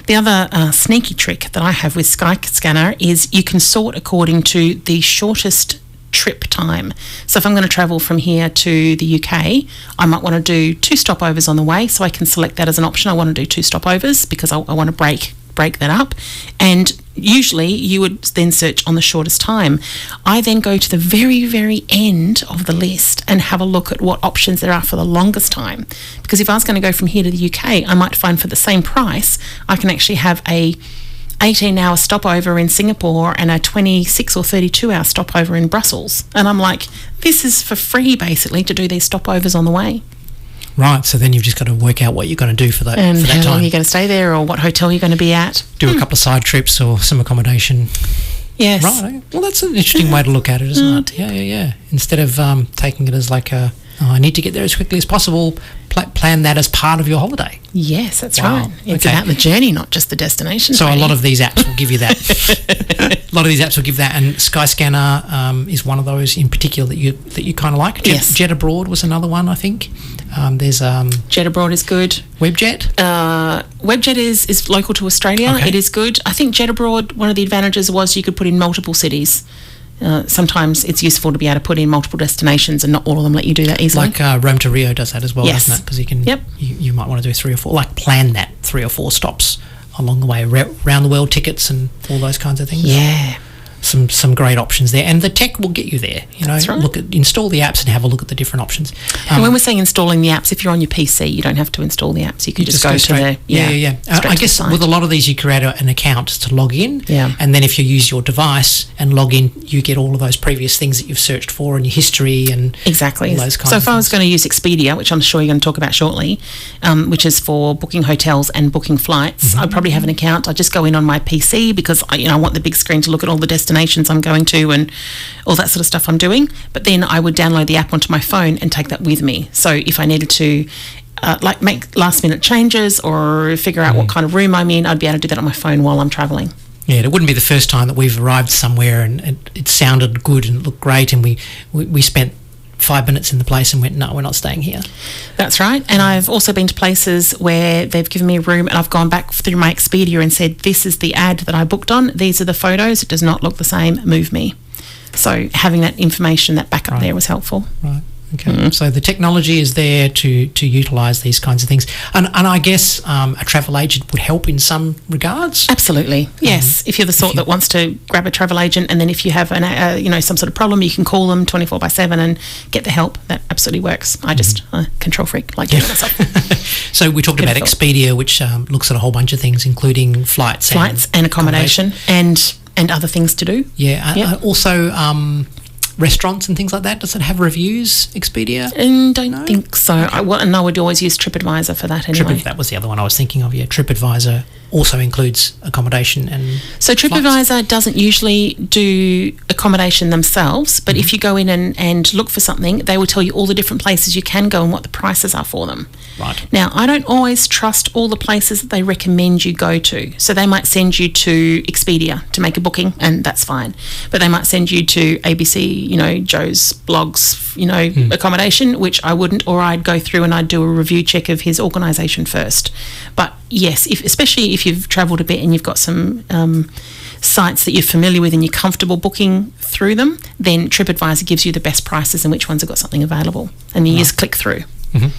The other sneaky trick that I have with Skyscanner is you can sort according to the shortest trip time. So if I'm going to travel from here to the UK, I might want to do 2 stopovers on the way, so I can select that as an option. I want to do 2 stopovers because I want to break that up. And usually you would then search on the shortest time. I then go to the very, very end of the list and have a look at what options there are for the longest time. Because if I was going to go from here to the UK, I might find for the same price, I can actually have a 18-hour stopover in Singapore and a 26 or 32-hour stopover in Brussels. And I'm like, this is for free, basically, to do these stopovers on the way. Right, so then you've just got to work out what you're going to do for that and for that how time. long you're going to stay there, or what hotel you're going to be at. Do a couple of side trips or some accommodation. Yes. Right. Well, that's an interesting way to look at it, isn't it? Yeah. Instead of taking it as like I need to get there as quickly as possible, plan that as part of your holiday. Yes, that's right. It's about the journey, not just the destination. So a lot of these apps will give you that. A lot of these apps will give that, and Skyscanner is one of those in particular that you kind of like. Jet Abroad was another one, I think. There's Jet Abroad is good. Webjet? Webjet is local to Australia. Okay. It is good. I think Jet Abroad, one of the advantages was you could put in multiple cities. Sometimes it's useful to be able to put in multiple destinations, and not all of them let you do that easily. Like Rome to Rio does that as well, doesn't it? Because you can, Yep. you might want to do 3 or 4, like plan that 3 or 4 stops along the way, round the world tickets and all those kinds of things. Yeah. some great options there, and the tech will get you there. That's right. Install the apps and have a look at the different options. And when we're saying installing the apps, if you're on your PC, you don't have to install the apps. You can just go straight. to the I guess with a lot of these, you create an account to log in, and then if you use your device and log in, you get all of those previous things that you've searched for and your history and exactly. all those kinds. So of if I was going to use Expedia, which I'm sure you're going to talk about shortly, which is for booking hotels and booking flights, I'd probably have an account. I just go in on my PC because I want the big screen to look at all the destinations I'm going to and all that sort of stuff I'm doing. But then I would download the app onto my phone and take that with me. So if I needed to make last minute changes or figure out what kind of room I'm in, I'd be able to do that on my phone while I'm travelling. Yeah, it wouldn't be the first time that we've arrived somewhere and it sounded good and looked great, and we spent 5 minutes in the place and went, no, we're not staying here. That's right. And I've also been to places where they've given me a room and I've gone back through my Expedia and said, this is the ad that I booked on, these are the photos, it does not look the same, move me. So having that information, that backup there was helpful. Right. Okay. So the technology is there to utilise these kinds of things, and I guess a travel agent would help in some regards. Absolutely, yes. If you're the sort that wants to grab a travel agent, and then if you have some sort of problem, you can call them 24/7 and get the help. That absolutely works. I just control freak, like doing it myself. So we talked about Expedia, which looks at a whole bunch of things, including flights and accommodation and other things to do. Yeah. Also. Restaurants and things like that, does it have reviews, Expedia? Don't think so. And I would always use TripAdvisor for that anyway. That was the other one I was thinking of, TripAdvisor also includes accommodation and so TripAdvisor doesn't usually do accommodation themselves, but if you go in and look for something, they will tell you all the different places you can go and what the prices are for them. Right. Now, I don't always trust all the places that they recommend you go to. So they might send you to Expedia to make a booking, and that's fine. But they might send you to ABC, Joe's blogs, accommodation, which I wouldn't, or I'd go through and I'd do a review check of his organisation first. But yes, especially if you've travelled a bit and you've got some sites that you're familiar with and you're comfortable booking through them, then TripAdvisor gives you the best prices and which ones have got something available. And you just click through.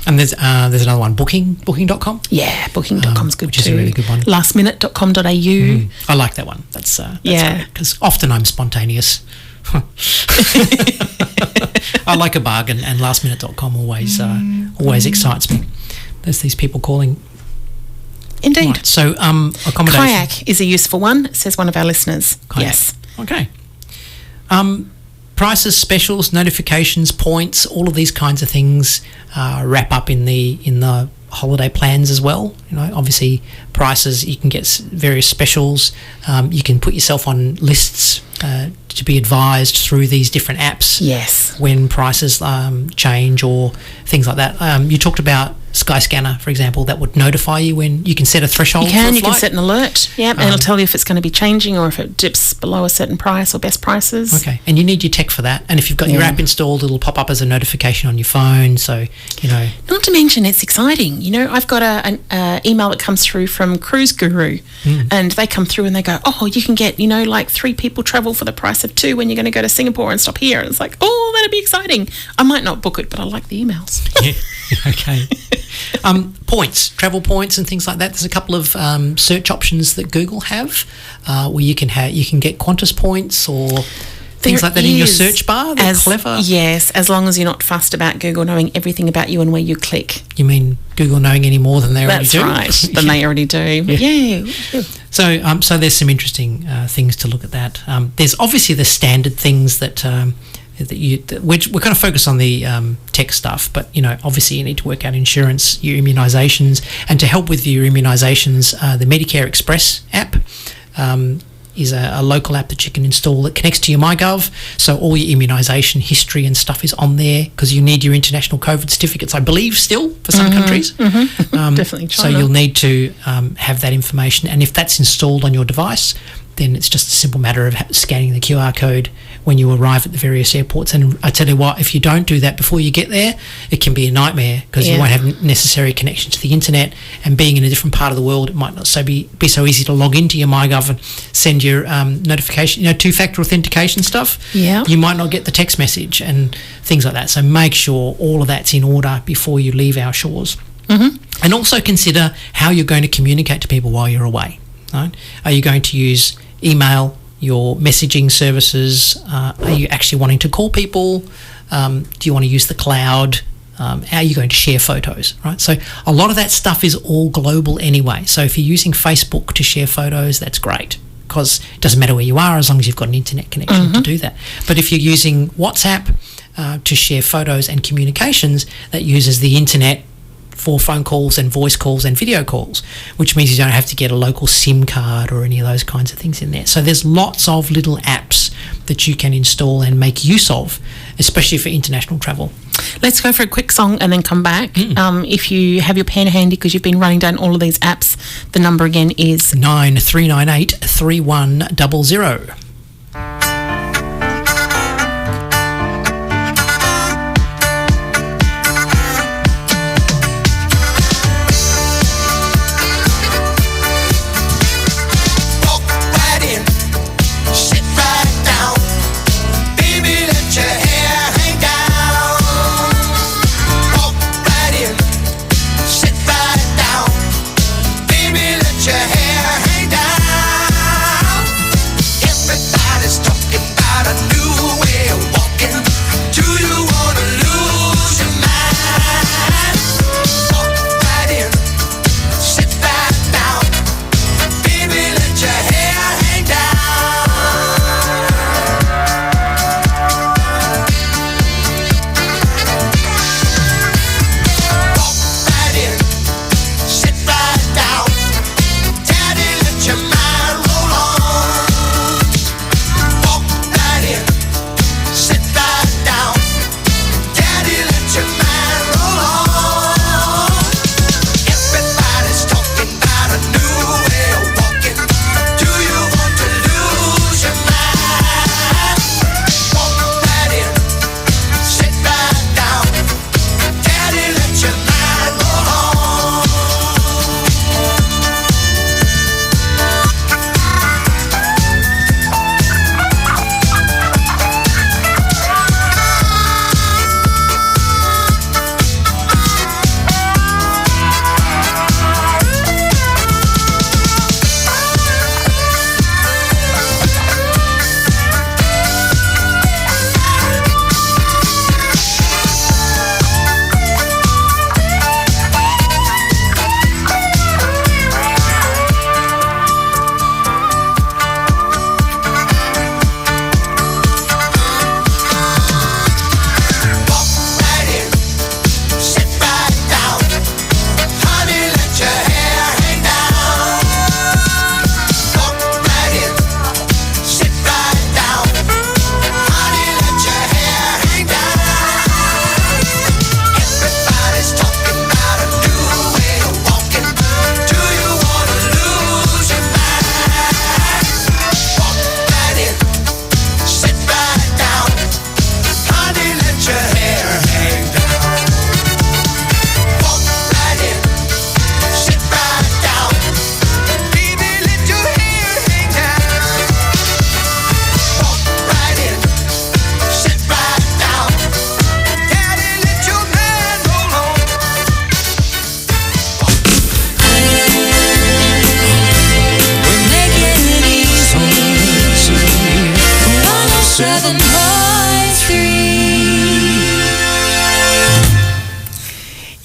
And there's another one, booking.com. Yeah, booking.com's good which too. Is a really good one. Lastminute.com.au. I like that one. That's because often I'm spontaneous. I like a bargain, and lastminute.com always excites me. There's these people calling. Indeed. Right, so accommodation. Kayak is a useful one, says one of our listeners. Kayak. Yes. Okay. Prices, specials, notifications, points, all of these kinds of things wrap up in the holiday plans as well. Obviously prices, you can get various specials. You can put yourself on lists to be advised through these different apps. Yes. When prices change or things like that. You talked about Skyscanner, for example, that would notify you when you can set a threshold. You can set an alert, and it'll tell you if it's going to be changing or if it dips below a certain price or best prices. Okay, and you need your tech for that. And if you've got your app installed, it'll pop up as a notification on your phone. So not to mention, it's exciting. I've got an email that comes through from Cruise Guru, and they come through and they go, "Oh, you can get 3 people travel for the price of 2 when you're going to go to Singapore and stop here." And it's like, oh, that'd be exciting. I might not book it, but I like the emails. Yeah. Okay. Points, travel points and things like that. There's a couple of search options that Google have where you can get Qantas points or things like that in your search bar. They're clever. Yes, as long as you're not fussed about Google knowing everything about you and where you click. You mean Google knowing any more than they already do? That's right, than they already do. Yeah. So there's some interesting things to look at that. There's obviously the standard things that we're kind of focused on the tech stuff, but obviously you need to work out insurance, your immunisations, and to help with your immunisations, the Medicare Express app is a local app that you can install that connects to your MyGov, so all your immunisation history and stuff is on there because you need your international COVID certificates, I believe, still for some countries. Definitely China. So you'll need to have that information, and if that's installed on your device, then it's just a simple matter of scanning the QR code when you arrive at the various airports. And I tell you what, if you don't do that before you get there, it can be a nightmare because you won't have necessary connection to the internet, and being in a different part of the world, it might not be so easy to log into your MyGov and send your notification, two-factor authentication stuff. Yeah. You might not get the text message and things like that. So make sure all of that's in order before you leave our shores. And also consider how you're going to communicate to people while you're away. Right? Are you going to use email your messaging services? Are you actually wanting to call people? Do you want to use the cloud? How are you going to share photos, right? So a lot of that stuff is all global anyway. So if you're using Facebook to share photos, that's great, because it doesn't matter where you are as long as you've got an internet connection to do that. But if you're using WhatsApp to share photos and communications, that uses the internet for phone calls and voice calls and video calls, which means you don't have to get a local SIM card or any of those kinds of things in there. So there's lots of little apps that you can install and make use of, especially for international travel. Let's go for a quick song and then come back. If you have your pen handy because you've been running down all of these apps, the number again is 9398 3100.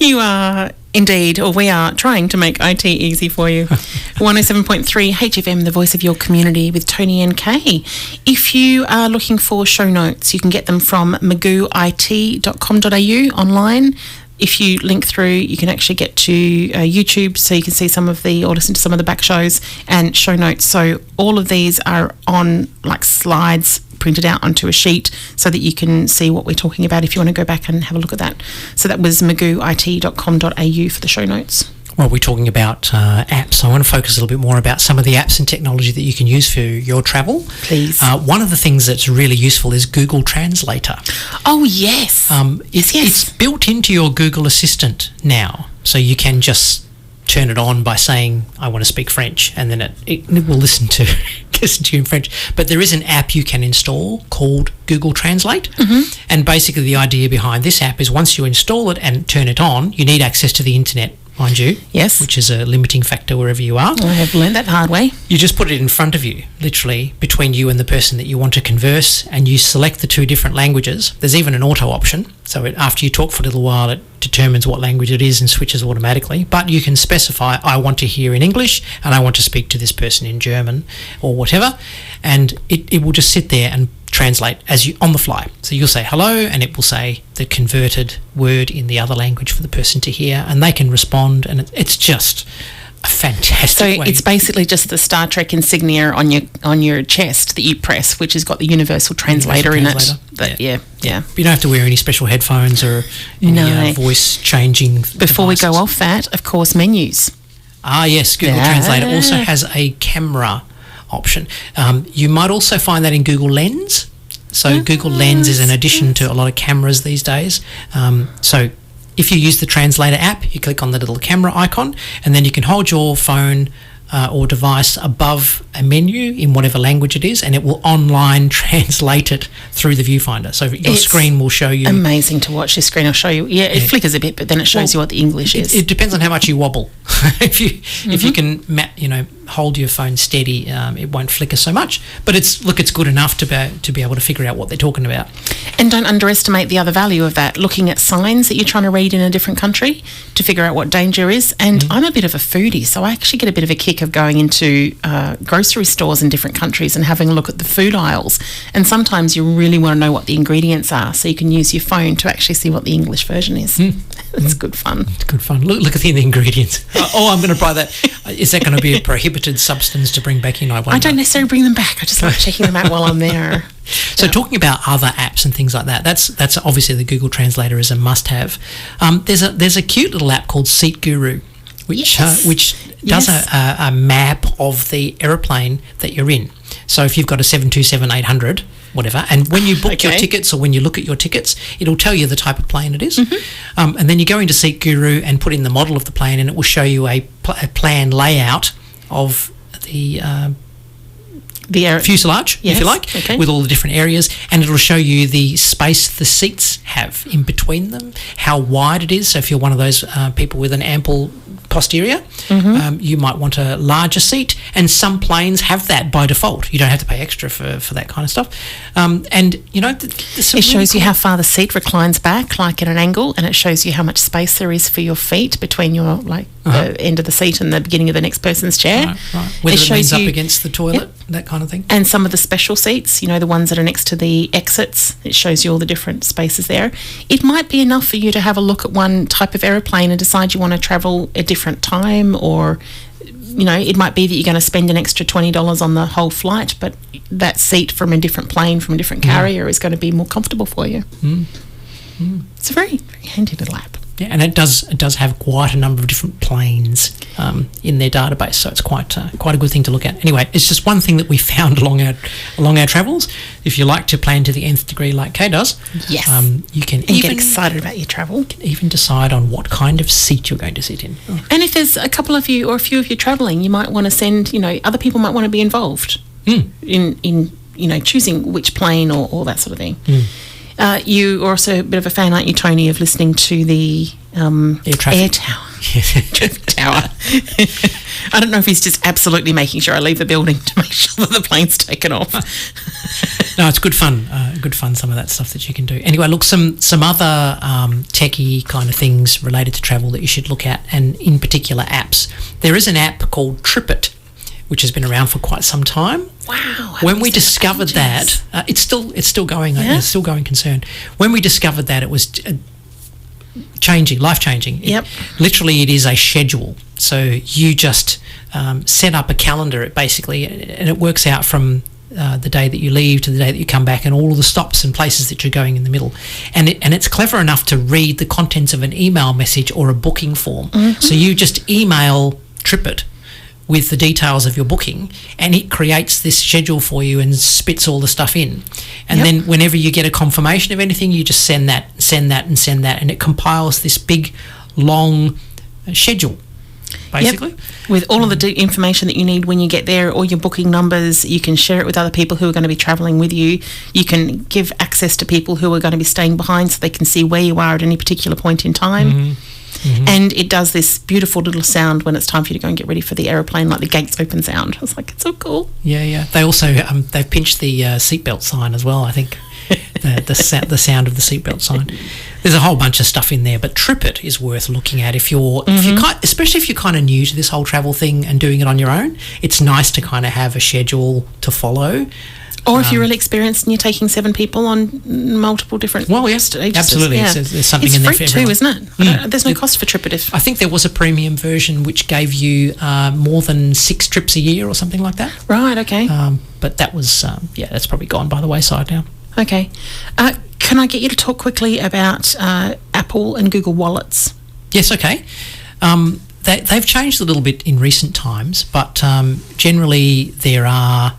You are indeed, or we are trying to make IT easy for you. 107.3 HFM, the voice of your community, with Tony and Kay. If you are looking for show notes, you can get them from MagooIT.com.au online. If you link through, you can actually get to YouTube, so you can see some of the, or listen to some of the back shows and show notes. So all of these are on like slides printed out onto a sheet so that you can see what we're talking about if you want to go back and have a look at that. So that was MagooIT.com.au for the show notes. Well, we're talking about apps. I want to focus a little bit more about some of the apps and technology that you can use for your travel. Please. One of the things that's really useful is Google Translator. Oh, yes. Yes. It's built into your Google Assistant now. So you can just turn it on by saying, I want to speak French, and then it will listen to you in French. But there is an app you can install called Google Translate. And basically the idea behind this app is once you install it and turn it on, you need access to the internet mind you. Yes. Which is a limiting factor wherever you are. I have learned that the hard way. You just put it in front of you, literally, between you and the person that you want to converse, and you select the two different languages. There's even an auto option, so after you talk for a little while, it determines what language it is and switches automatically. But you can specify, I want to hear in English, and I want to speak to this person in German, or whatever, and it will just sit there and translate as you on the fly. So you'll say hello, and it will say the converted word in the other language for the person to hear, and they can respond, and it's just a fantastic way. It's basically just the Star Trek insignia on your chest that you press, which has got the universal translator in it. But yeah. You don't have to wear any special headphones or any voice changing Before devices. we go off that, of course, menus. Ah, yes, Google Translator also has a camera option. You might also find that in Google Lens. So Google Lens is an addition to a lot of cameras these days. So if you use the Translator app, you click on the little camera icon, and then you can hold your phone or device above a menu in whatever language it is, and it will online translate it through the viewfinder. So your screen will show you. Amazing to watch. This screen will show you. Yeah, it flickers a bit, but then it shows you what the English is. It depends on how much you wobble. if you can, hold your phone steady, it won't flicker so much. But it's good enough to be able to figure out what they're talking about. And don't underestimate the other value of that. Looking at signs that you're trying to read in a different country to figure out what danger is. And I'm a bit of a foodie, so I actually get a bit of a kick of going into grocery stores in different countries and having a look at the food aisles. And sometimes you really want to know what the ingredients are, so you can use your phone to actually see what the English version is. It's good fun. It's good fun. Look at the ingredients. I'm going to buy that. Is that going to be a prohibited substance to bring back in? I don't necessarily bring them back. I just like checking them out while I'm there. So talking about other apps and things like that, that's obviously the Google Translator is a must-have. There's a cute little app called Seat Guru, which does a map of the aeroplane that you're in. So if you've got a 727-800, whatever, and when you book your tickets or when you look at your tickets, it'll tell you the type of plane it is. And then you go into Seat Guru and put in the model of the plane, and it will show you a plan layout of the fuselage, if you like, with all the different areas, and it'll show you the space the seats have in between them, how wide it is. So if you're one of those people with an ample posterior, you might want a larger seat, and some planes have that by default. You don't have to pay extra for that kind of stuff. And it shows you how far the seat reclines back, like at an angle, and it shows you how much space there is for your feet between your the end of the seat and the beginning of the next person's chair. Right. Whether it leans up against the toilet, that kind of thing. And some of the special seats, the ones that are next to the exits, it shows you all the different spaces there. It might be enough for you to have a look at one type of aeroplane and decide you want to travel a different time, or it might be that you're going to spend an extra $20 on the whole flight, but that seat from a different plane, from a different carrier is going to be more comfortable for you. It's a very, very handy little app. Yeah, and it does have quite a number of different planes in their database, so it's quite a good thing to look at. Anyway, it's just one thing that we found along our travels. If you like to plan to the nth degree, like Kay does, yes, you can get excited about your travel. You can even decide on what kind of seat you're going to sit in. And if there's a couple of you or a few of you travelling, you might want to send. Other people might want to be involved in choosing which plane or that sort of thing. You are also a bit of a fan, aren't you, Tony, of listening to the air tower? Tower. I don't know if he's just absolutely making sure I leave the building to make sure that the plane's taken off. No, it's good fun. Some of that stuff that you can do. Anyway, look, some other techie kind of things related to travel that you should look at, and in particular apps. There is an app called TripIt, which has been around for quite some time. Wow! When we discovered that, it's still going. It's still going concern. When we discovered that, it was life-changing. Yep. Literally, it is a schedule. So you just set up a calendar, basically, and it works out from the day that you leave to the day that you come back, and all of the stops and places that you're going in the middle. And it's clever enough to read the contents of an email message or a booking form. So you just email TripIt with the details of your booking, and it creates this schedule for you and spits all the stuff in. And then whenever you get a confirmation of anything, you just send that, and it compiles this big, long schedule, basically. With all of the information that you need when you get there, all your booking numbers. You can share it with other people who are going to be travelling with you. You can give access to people who are going to be staying behind so they can see where you are at any particular point in time. And it does this beautiful little sound when it's time for you to go and get ready for the aeroplane, like the gates open sound. I was like, it's so cool. Yeah. They also they've pinched the seatbelt sign as well, I think. the sound of the seatbelt sign. There's a whole bunch of stuff in there, but TripIt is worth looking at if you're especially if you're kind of new to this whole travel thing and doing it on your own. It's nice to kind of have a schedule to follow. Or if you're really experienced and you're taking 7 people on multiple different... Well, yes, absolutely. Yeah. There's something in there for It's free everyone. too, isn't it? There's no cost for TripIt. I think there was a premium version which gave you more than 6 trips a year or something like that. Right, okay. But that was, that's probably gone by the wayside now. Okay. Can I get you to talk quickly about Apple and Google Wallets? Yes, okay. They've changed a little bit in recent times, but generally there are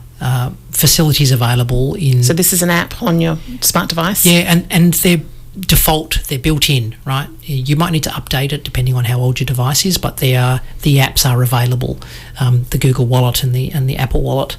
facilities available in... So this is an app on your smart device? Yeah, and they're they're built in, right? You might need to update it depending on how old your device is, but the apps are available, the Google Wallet and the Apple Wallet.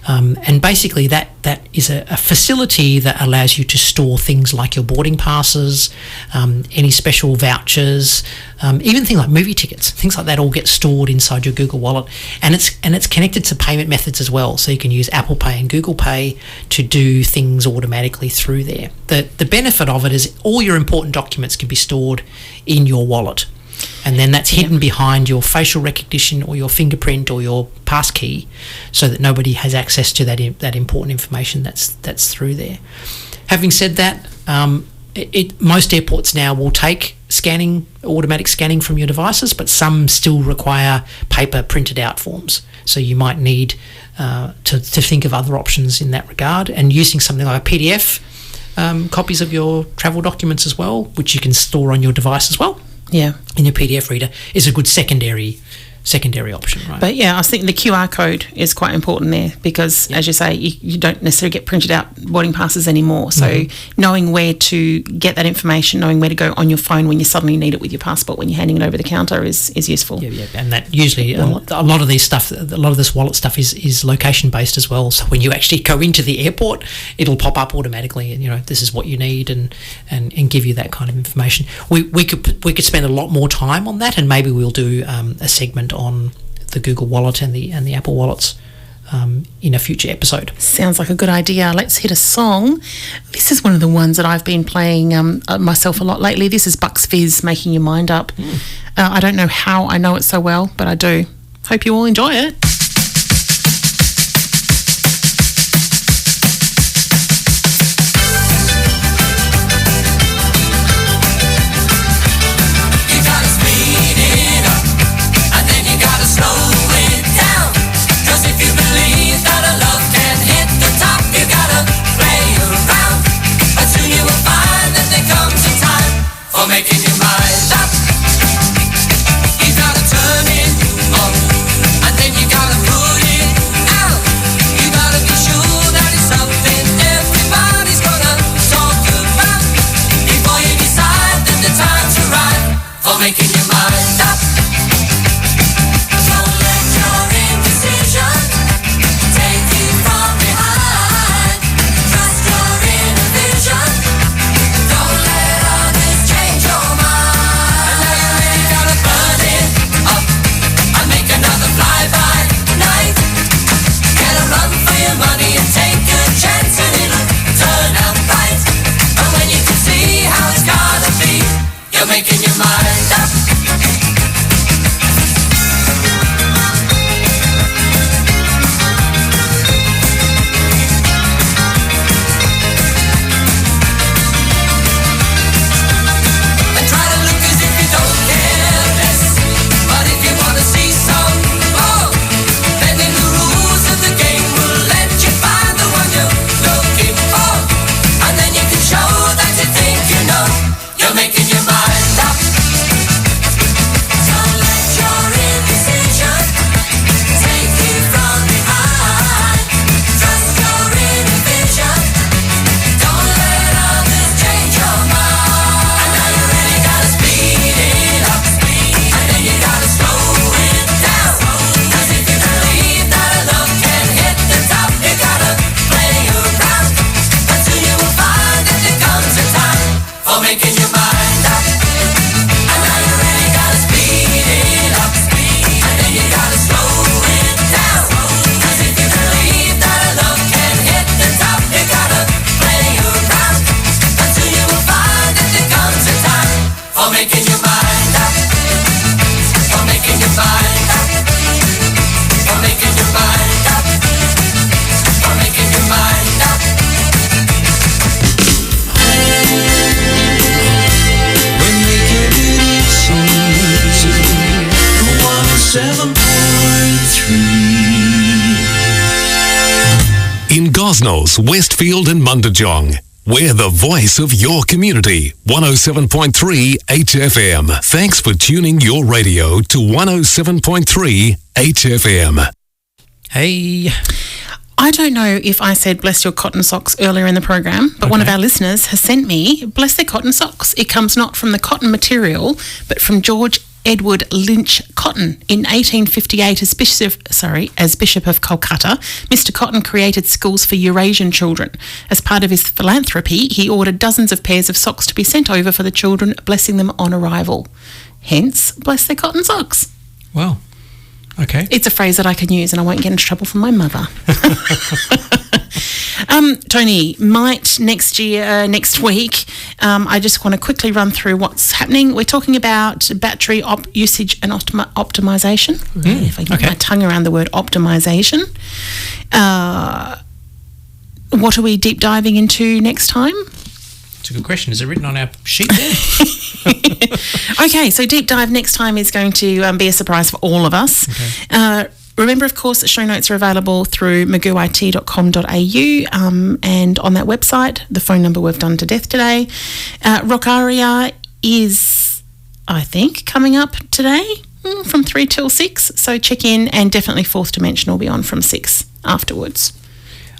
And basically that is a facility that allows you to store things like your boarding passes, any special vouchers, even things like movie tickets, things like that all get stored inside your Google Wallet, and it's connected to payment methods as well, so you can use Apple Pay and Google Pay to do things automatically through there. The benefit of it is all your important documents can be stored in your wallet. And then that's hidden behind your facial recognition or your fingerprint or your passkey, so that nobody has access to that important information that's through there. Having said that, most airports now will take automatic scanning from your devices, but some still require paper printed out forms. So you might need to think of other options in that regard, and using something like a PDF, copies of your travel documents as well, which you can store on your device as well. Yeah, in your PDF reader, is a good secondary option, right? But yeah, I was thinking the QR code is quite important there because, as you say, you don't necessarily get printed out boarding passes anymore. So knowing where to get that information, knowing where to go on your phone when you suddenly need it with your passport when you're handing it over the counter is useful. Yeah, and that usually a lot of this wallet stuff is location based as well. So when you actually go into the airport, it'll pop up automatically, and this is what you need, and give you that kind of information. We could spend a lot more time on that, and maybe we'll do a segment on the Google Wallet and the Apple Wallets in a future episode. Sounds like a good idea. Let's hit a song. This is one of the ones that I've been playing myself a lot lately. This is Bucks Fizz, Making Your Mind Up. I don't know how I know it so well, but I do. Hope you all enjoy it. Making your mind up. You gotta turn it on, and then you gotta Brasenose, Westfield and Mundajong. We're the voice of your community. 107.3 HFM. Thanks for tuning your radio to 107.3 HFM. Hey. I don't know if I said bless your cotton socks earlier in the program, but one of our listeners has sent me bless their cotton socks. It comes not from the cotton material, but from George Edward Lynch Cotton. In 1858, as Bishop of Calcutta, Mr. Cotton created schools for Eurasian children. As part of his philanthropy, he ordered dozens of pairs of socks to be sent over for the children, blessing them on arrival. Hence, bless their cotton socks. Wow. Okay. It's a phrase that I can use and I won't get into trouble from my mother. Tony, might next week, I just want to quickly run through what's happening. We're talking about battery usage and optimization. If I get my tongue around the word optimization. What are we deep diving into next time? It's a good question. Is it written on our sheet there? Okay, so deep dive next time is going to be a surprise for all of us. Okay. Remember, of course, that show notes are available through MagooIT.com.au, and on that website, the phone number we've done to death today. Rock Aria is, I think, coming up today from 3 till 6, so check in, and definitely Fourth Dimension will be on from 6 afterwards.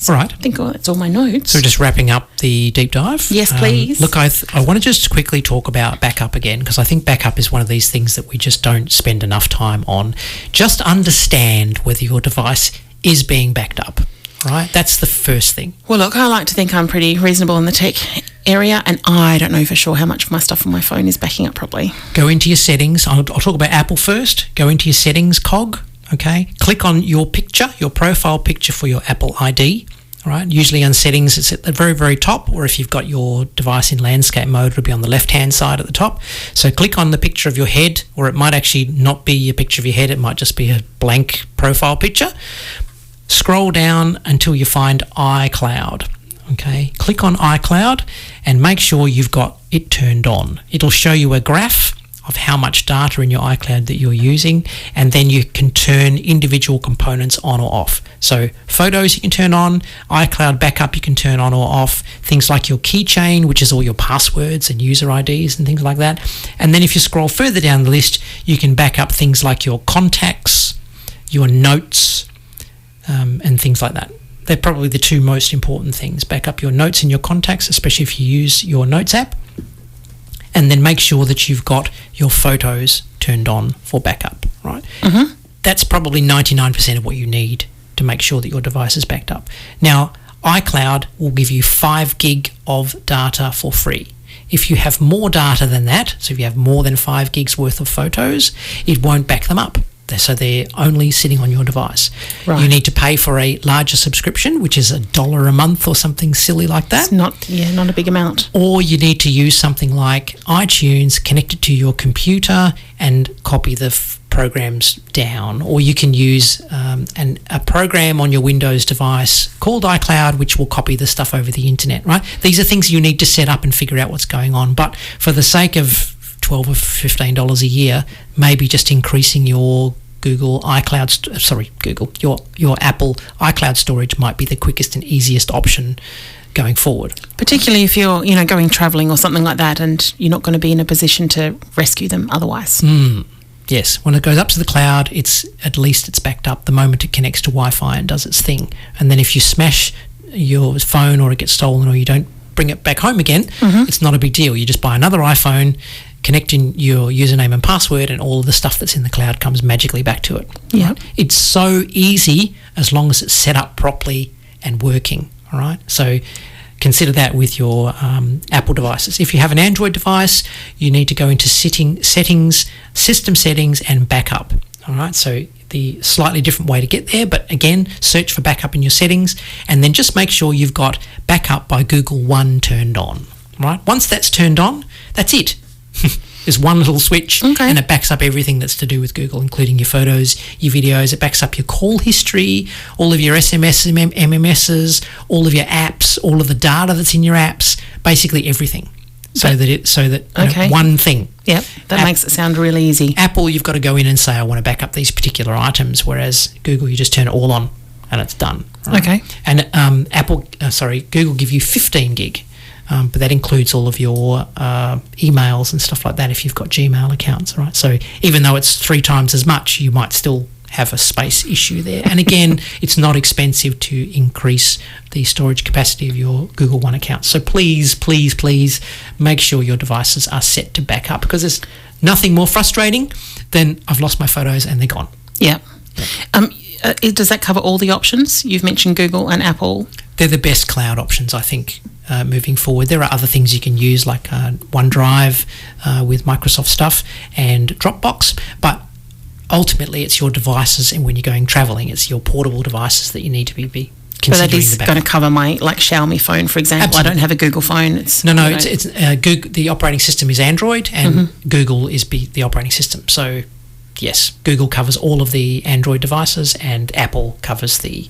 All right. I think that's all my notes. So just wrapping up the deep dive. Yes, please. Look, I want to just quickly talk about backup again, because I think backup is one of these things that we just don't spend enough time on. Just understand whether your device is being backed up, right? That's the first thing. Well, look, I like to think I'm pretty reasonable in the tech area, and I don't know for sure how much of my stuff on my phone is backing up properly. Go into your settings. I'll talk about Apple first. Go into your settings cog, okay? Click on your picture, your profile picture for your Apple ID. All right. Usually on settings, it's at the very, very top, or if you've got your device in landscape mode, it'll be on the left-hand side at the top. So click on the picture of your head, or it might actually not be a picture of your head. It might just be a blank profile picture. Scroll down until you find iCloud. Okay. Click on iCloud and make sure you've got it turned on. It'll show you a graph of how much data in your iCloud that you're using, and then you can turn individual components on or off. So photos you can turn on, iCloud backup you can turn on or off, things like your keychain, which is all your passwords and user IDs and things like that. And then if you scroll further down the list, you can back up things like your contacts, your notes, and things like that. They're probably the two most important things. Back up your notes and your contacts, especially if you use your Notes app. And then make sure that you've got your photos turned on for backup, right? Mm-hmm. That's probably 99% of what you need to make sure that your device is backed up. Now, iCloud will give you 5 gig of data for free. If you have more data than that, so if you have more than 5 gigs worth of photos, it won't back them up. So they're only sitting on your device. Right. You need to pay for a larger subscription, which is $1 a month or something silly like that. It's not a big amount. Or you need to use something like iTunes, connect it to your computer and copy the programs down. Or you can use a program on your Windows device called iCloud, which will copy the stuff over the internet, right? These are things you need to set up and figure out what's going on. But for the sake of $12 or $15 a year, maybe just increasing your your Apple iCloud storage might be the quickest and easiest option going forward. Particularly if you're, going travelling or something like that, and you're not going to be in a position to rescue them otherwise. Yes, when it goes up to the cloud, it's backed up the moment it connects to Wi-Fi and does its thing. And then if you smash your phone or it gets stolen or you don't bring it back home again, it's not a big deal. You just buy another iPhone, connect in your username and password, and all of the stuff that's in the cloud comes magically back to it. Yeah, right? It's so easy as long as it's set up properly and working. All right, so consider that with your Apple devices. If you have an Android device, you need to go into settings, system settings, and backup. All right, so the slightly different way to get there, but again, search for backup in your settings, and then just make sure you've got backup by Google One turned on. Right, once that's turned on, that's it. There's one little switch, and it backs up everything that's to do with Google, including your photos, your videos. It backs up your call history, all of your SMS, MMSs, all of your apps, all of the data that's in your apps, basically everything. So that one thing. Yep, that makes it sound really easy. Apple, you've got to go in and say, I want to back up these particular items, whereas Google, you just turn it all on and it's done. Right? Okay. And Google give you 15 gig. But that includes all of your emails and stuff like that if you've got Gmail accounts, right? So even though it's 3 times as much, you might still have a space issue there. And again, it's not expensive to increase the storage capacity of your Google One account. So please, please, please make sure your devices are set to backup, because there's nothing more frustrating than I've lost my photos and they're gone. Yeah. Does that cover all the options? You've mentioned Google and Apple. They're the best cloud options, I think, moving forward. There are other things you can use, like OneDrive with Microsoft stuff and Dropbox, but ultimately it's your devices, and when you're going travelling, it's your portable devices that you need to be considering. But that is going to cover my Xiaomi phone, for example. Absolutely. I don't have a Google phone. It's Google, the operating system is Android, and Google is the operating system. So yes, Google covers all of the Android devices, and Apple covers the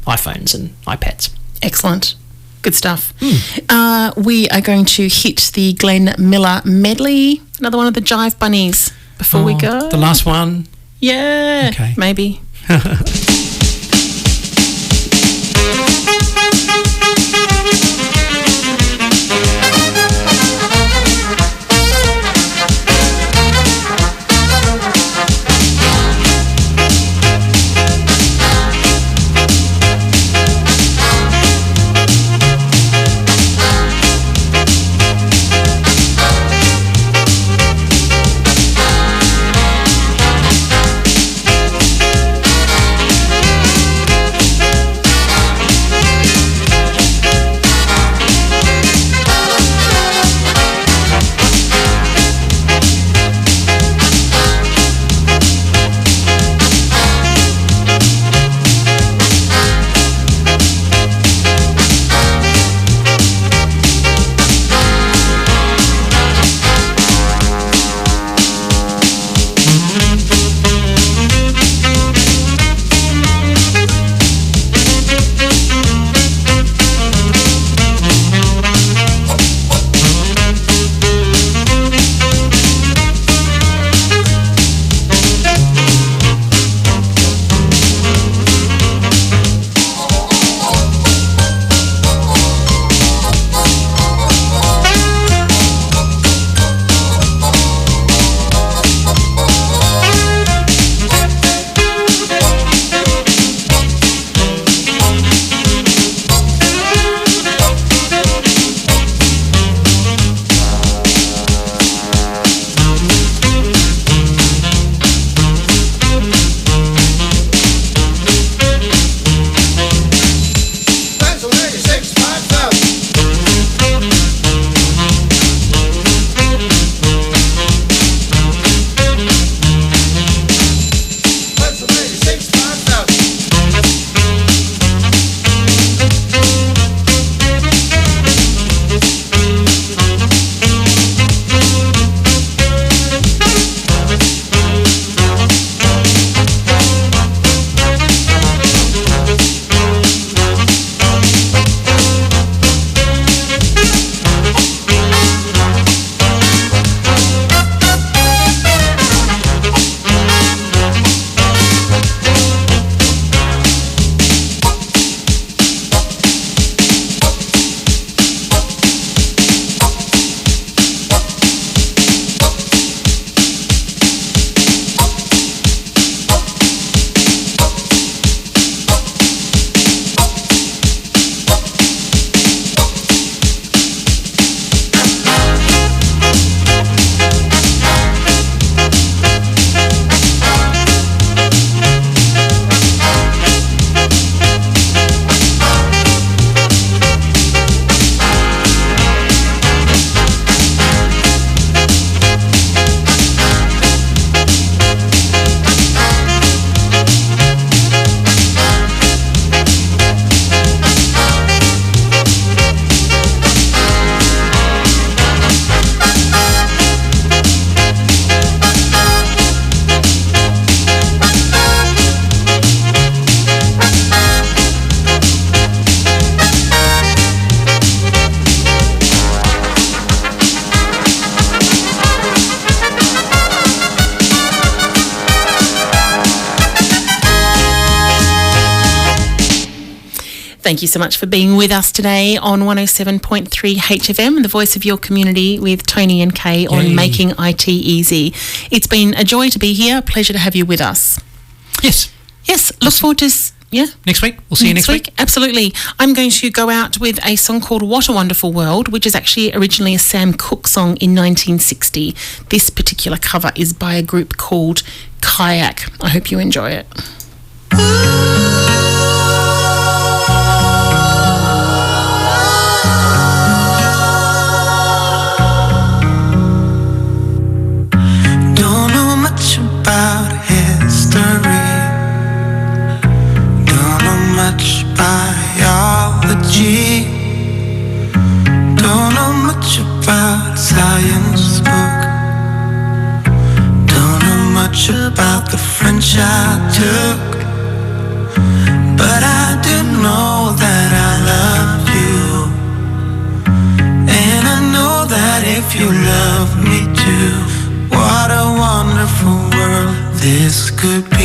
iPhones and iPads. Excellent. Good stuff. We are going to hit the Glenn Miller medley, another one of the Jive Bunnies, before we go. The last one? Yeah, okay. Maybe. Thank you so much for being with us today on 107.3 HFM, the voice of your community, with Tony and Kay on Making IT Easy. It's been a joy to be here. Pleasure to have you with us. Yes. Yes. Look forward to... Yeah. Next week. We'll see you next week. Absolutely. I'm going to go out with a song called What a Wonderful World, which is actually originally a Sam Cooke song in 1960. This particular cover is by a group called Kayak. I hope you enjoy it. Don't know much about history. Much biology. Don't know much about science book. Don't know much about the French I took. But I do know that I love you. And I know that if you love me too, what a wonderful world this could be.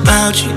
About you